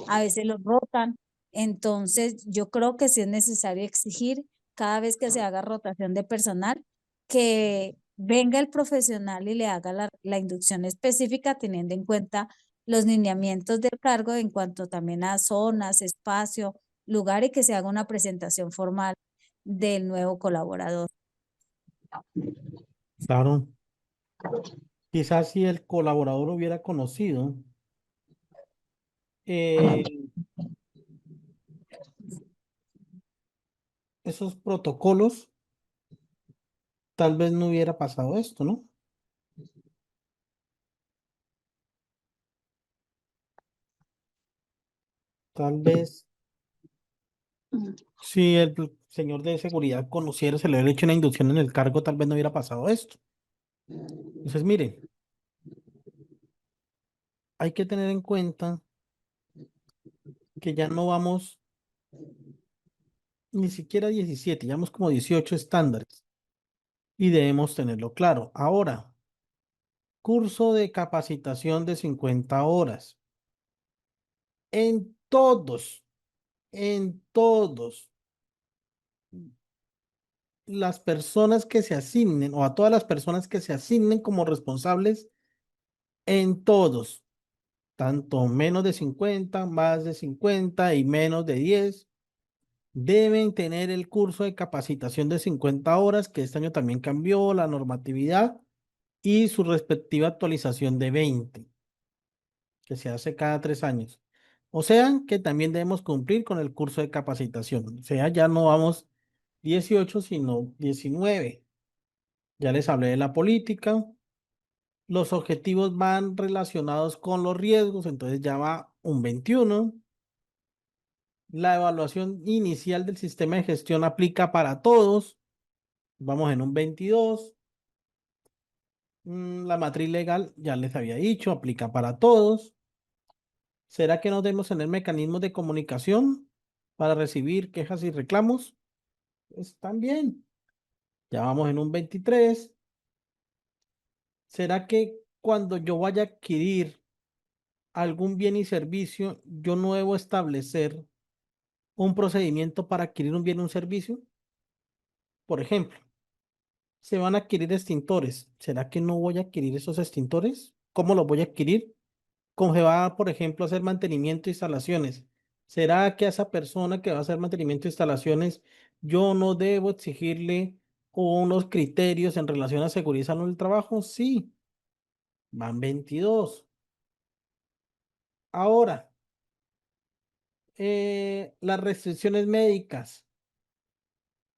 A veces los rotan, entonces yo creo que sí es necesario exigir cada vez que se haga rotación de personal, que venga el profesional y le haga la inducción específica teniendo en cuenta los lineamientos del cargo en cuanto también a zonas, espacio, lugar y que se haga una presentación formal del nuevo colaborador. Claro, quizás si el colaborador hubiera conocido eh, esos protocolos, tal vez no hubiera pasado esto, ¿no? Tal vez si el señor de seguridad conociera, se le hubiera hecho una inducción en el cargo, tal vez no hubiera pasado esto. Entonces, mire, hay que tener en cuenta que ya no vamos ni siquiera a 17, ya vamos como 18 estándares y debemos tenerlo claro. Ahora, curso de capacitación de 50 horas. En todos las personas que se asignen o a todas las personas que se asignen como responsables, en todos, tanto menos de 50, más de 50 y menos de 10, deben tener el curso de capacitación de 50 horas, que este año también cambió la normatividad y su respectiva actualización de 20, que se hace cada 3 años. O sea, que también debemos cumplir con el curso de capacitación. O sea, ya no vamos 18, sino 19. Ya les hablé de la política. Los objetivos van relacionados con los riesgos, entonces ya va un 21. La evaluación inicial del sistema de gestión aplica para todos. Vamos en un 22. La matriz legal, ya les había dicho, aplica para todos. ¿Será que no debemos tener mecanismos de comunicación para recibir quejas y reclamos? Pues también. Ya vamos en un 23. ¿Será que cuando yo vaya a adquirir algún bien y servicio, yo no debo establecer un procedimiento para adquirir un bien o un servicio? Por ejemplo, se van a adquirir extintores. ¿Será que no voy a adquirir esos extintores? ¿Cómo los voy a adquirir? Con que va, por ejemplo, a hacer mantenimiento de instalaciones. ¿Será que a esa persona que va a hacer mantenimiento de instalaciones, yo no debo exigirle unos criterios en relación a seguridad y salud del trabajo? Sí, van 22. Ahora, las restricciones médicas.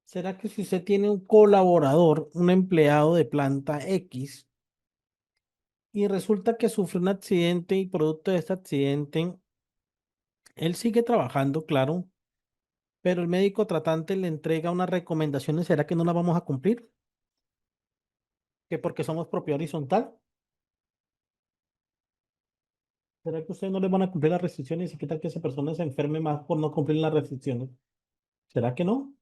¿Será que si usted tiene un colaborador, un empleado de planta X, y resulta que sufre un accidente y producto de este accidente, él sigue trabajando, claro, pero el médico tratante le entrega unas recomendaciones, ¿será que no las vamos a cumplir? ¿Que porque somos propiedad horizontal? ¿Será que ustedes no les van a cumplir las restricciones y qué tal que esa persona se enferme más por no cumplir las restricciones? ¿Será que no?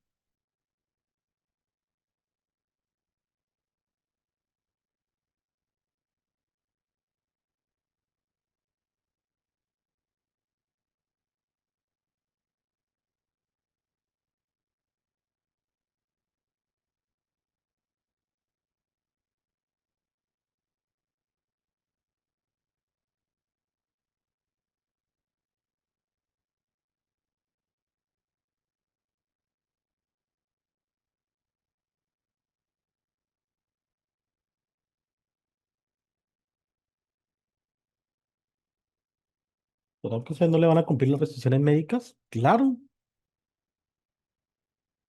¿Será que ustedes no le van a cumplir las restricciones médicas? Claro,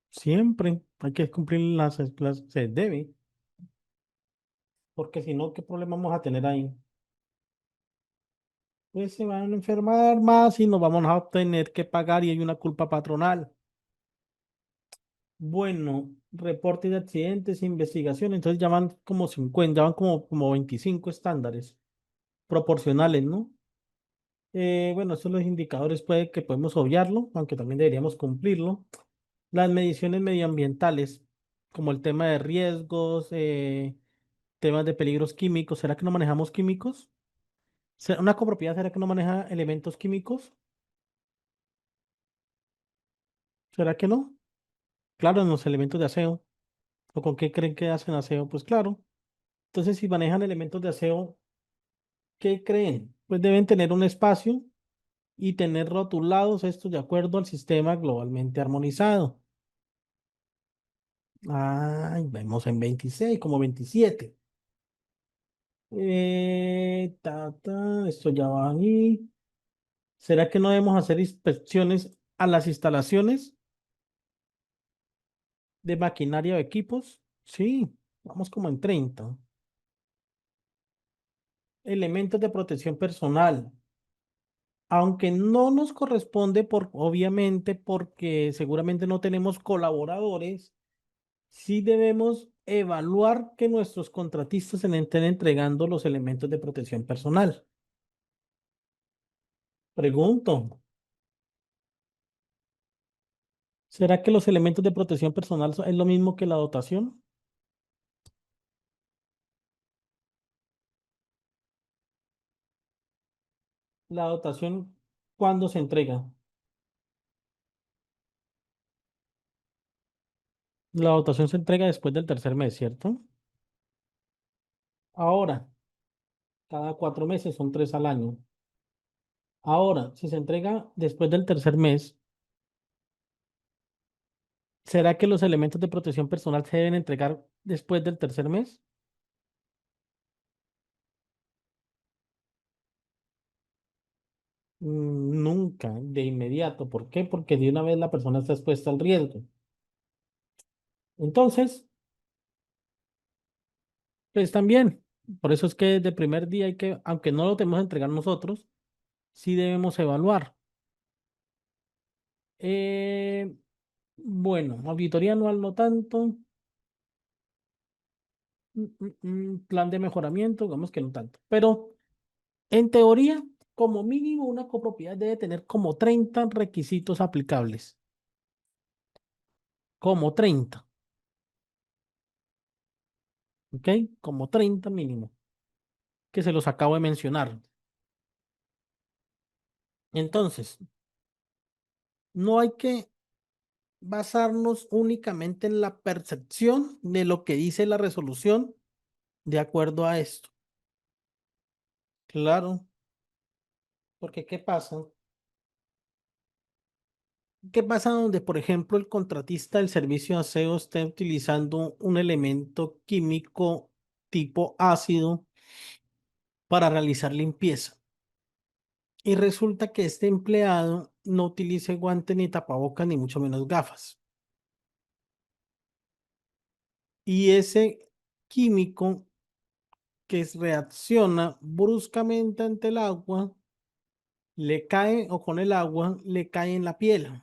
siempre hay que cumplir se debe, porque si no, ¿qué problema vamos a tener ahí? Pues se van a enfermar más y nos vamos a tener que pagar y hay una culpa patronal. Bueno, reporte de accidentes, investigación, entonces ya van como 50, ya van como 25 estándares proporcionales, ¿no? Bueno, estos los indicadores puede que podemos obviarlo, aunque también deberíamos cumplirlo. Las mediciones medioambientales, como el tema de riesgos, temas de peligros químicos, ¿será que no manejamos químicos? ¿Una copropiedad será que no maneja elementos químicos? ¿Será que no? Claro, en los elementos de aseo. ¿O con qué creen que hacen aseo? Pues claro. Entonces, si manejan elementos de aseo, ¿qué creen? Pues deben tener un espacio y tener rotulados estos de acuerdo al sistema globalmente armonizado. Ay, vemos en 26 como 27. Esto ya va ahí. ¿Será que no debemos hacer inspecciones a las instalaciones de maquinaria o equipos? Sí, vamos como en 30. Elementos de protección personal. Aunque no nos corresponde obviamente, porque seguramente no tenemos colaboradores, sí debemos evaluar que nuestros contratistas estén entregando los elementos de protección personal. Pregunto, ¿será que los elementos de protección personal es lo mismo que la dotación? La dotación, ¿cuándo se entrega? La dotación se entrega después del tercer mes, ¿cierto? Ahora, cada 4 meses son 3 al año. Ahora, si se entrega después del tercer mes, ¿será que los elementos de protección personal se deben entregar después del tercer mes? Nunca, de inmediato. ¿Por qué? Porque de una vez la persona está expuesta al riesgo. Entonces, pues también, por eso es que desde el primer día hay que, aunque no lo tenemos que entregar nosotros, sí debemos evaluar. Eh, bueno, auditoría anual no tanto. Plan de mejoramiento, digamos que no tanto. Pero en teoría, como mínimo, una copropiedad debe tener como 30 requisitos aplicables. Como 30, ¿ok? Como 30 mínimo, que se los acabo de mencionar. Entonces, no hay que basarnos únicamente en la percepción de lo que dice la resolución de acuerdo a esto. Claro, porque ¿qué pasa? ¿Qué pasa donde, por ejemplo, el contratista del servicio de aseo esté utilizando un elemento químico tipo ácido para realizar limpieza? Y resulta que este empleado no utilice guante ni tapabocas ni mucho menos gafas. Y ese químico reacciona bruscamente ante el agua, le cae o con el agua le cae en la piel.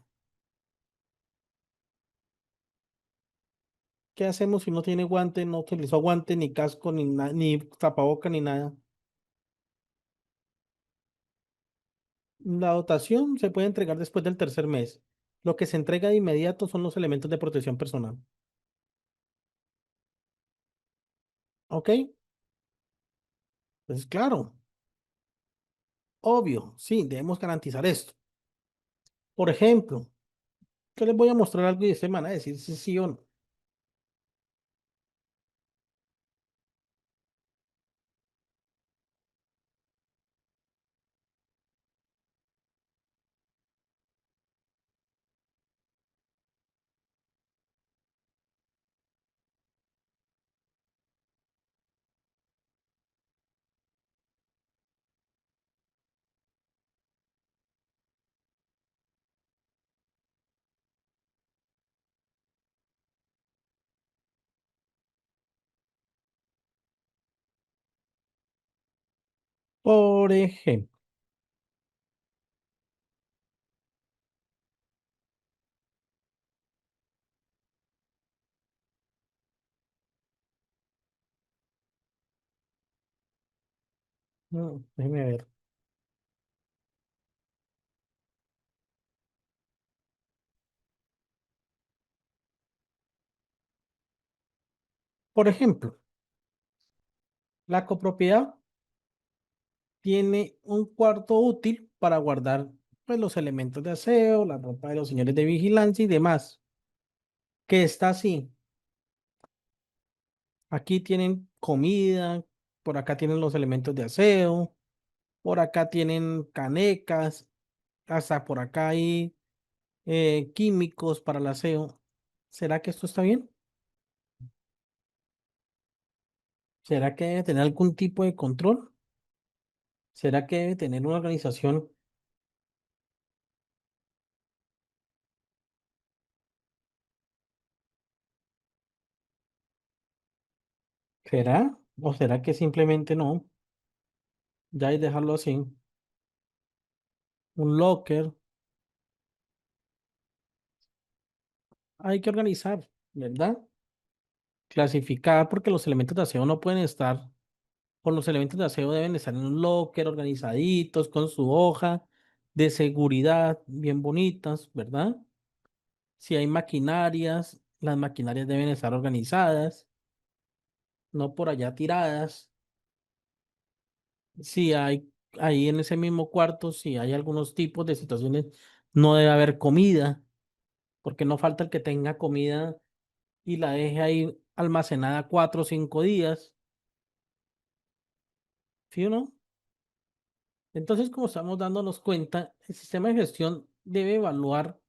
¿Qué hacemos si no tiene guante, no utilizó guante, ni casco, ni tapaboca, ni nada? La dotación se puede entregar después del tercer mes. Lo que se entrega de inmediato son los elementos de protección personal. ¿Ok? Pues claro, obvio, sí, debemos garantizar esto. Por ejemplo, yo les voy a mostrar algo y ustedes me van a decir si sí o no. Por ejemplo, déjeme ver. Por ejemplo, la copropiedad tiene un cuarto útil para guardar pues, los elementos de aseo, la ropa de los señores de vigilancia y demás. que está así. Aquí tienen comida, por acá tienen los elementos de aseo, por acá tienen canecas, hasta por acá hay químicos para el aseo. ¿Será que esto está bien? ¿Será que debe tener algún tipo de control? ¿Será que debe tener una organización? ¿Será? ¿O será que simplemente no? Ya hay dejarlo así. Un locker. Hay que organizar, ¿verdad? Clasificar porque los elementos de aseo no pueden estar, o los elementos de aseo deben estar en un locker organizaditos con su hoja de seguridad bien bonitas, ¿verdad? Si hay maquinarias, las maquinarias deben estar organizadas, no por allá tiradas. Si hay ahí en ese mismo cuarto, si hay algunos tipos de situaciones, no debe haber comida, porque no falta el que tenga comida y la deje ahí almacenada 4 o 5 días, ¿sí o no? Entonces, como estamos dándonos cuenta, el sistema de gestión debe evaluar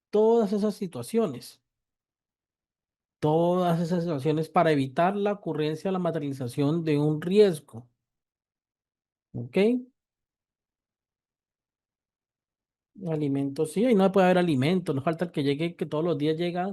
todas esas situaciones para evitar la ocurrencia o la materialización de un riesgo, ¿ok? Alimentos, sí, ahí no puede haber alimentos, no falta el que llegue, que todos los días llega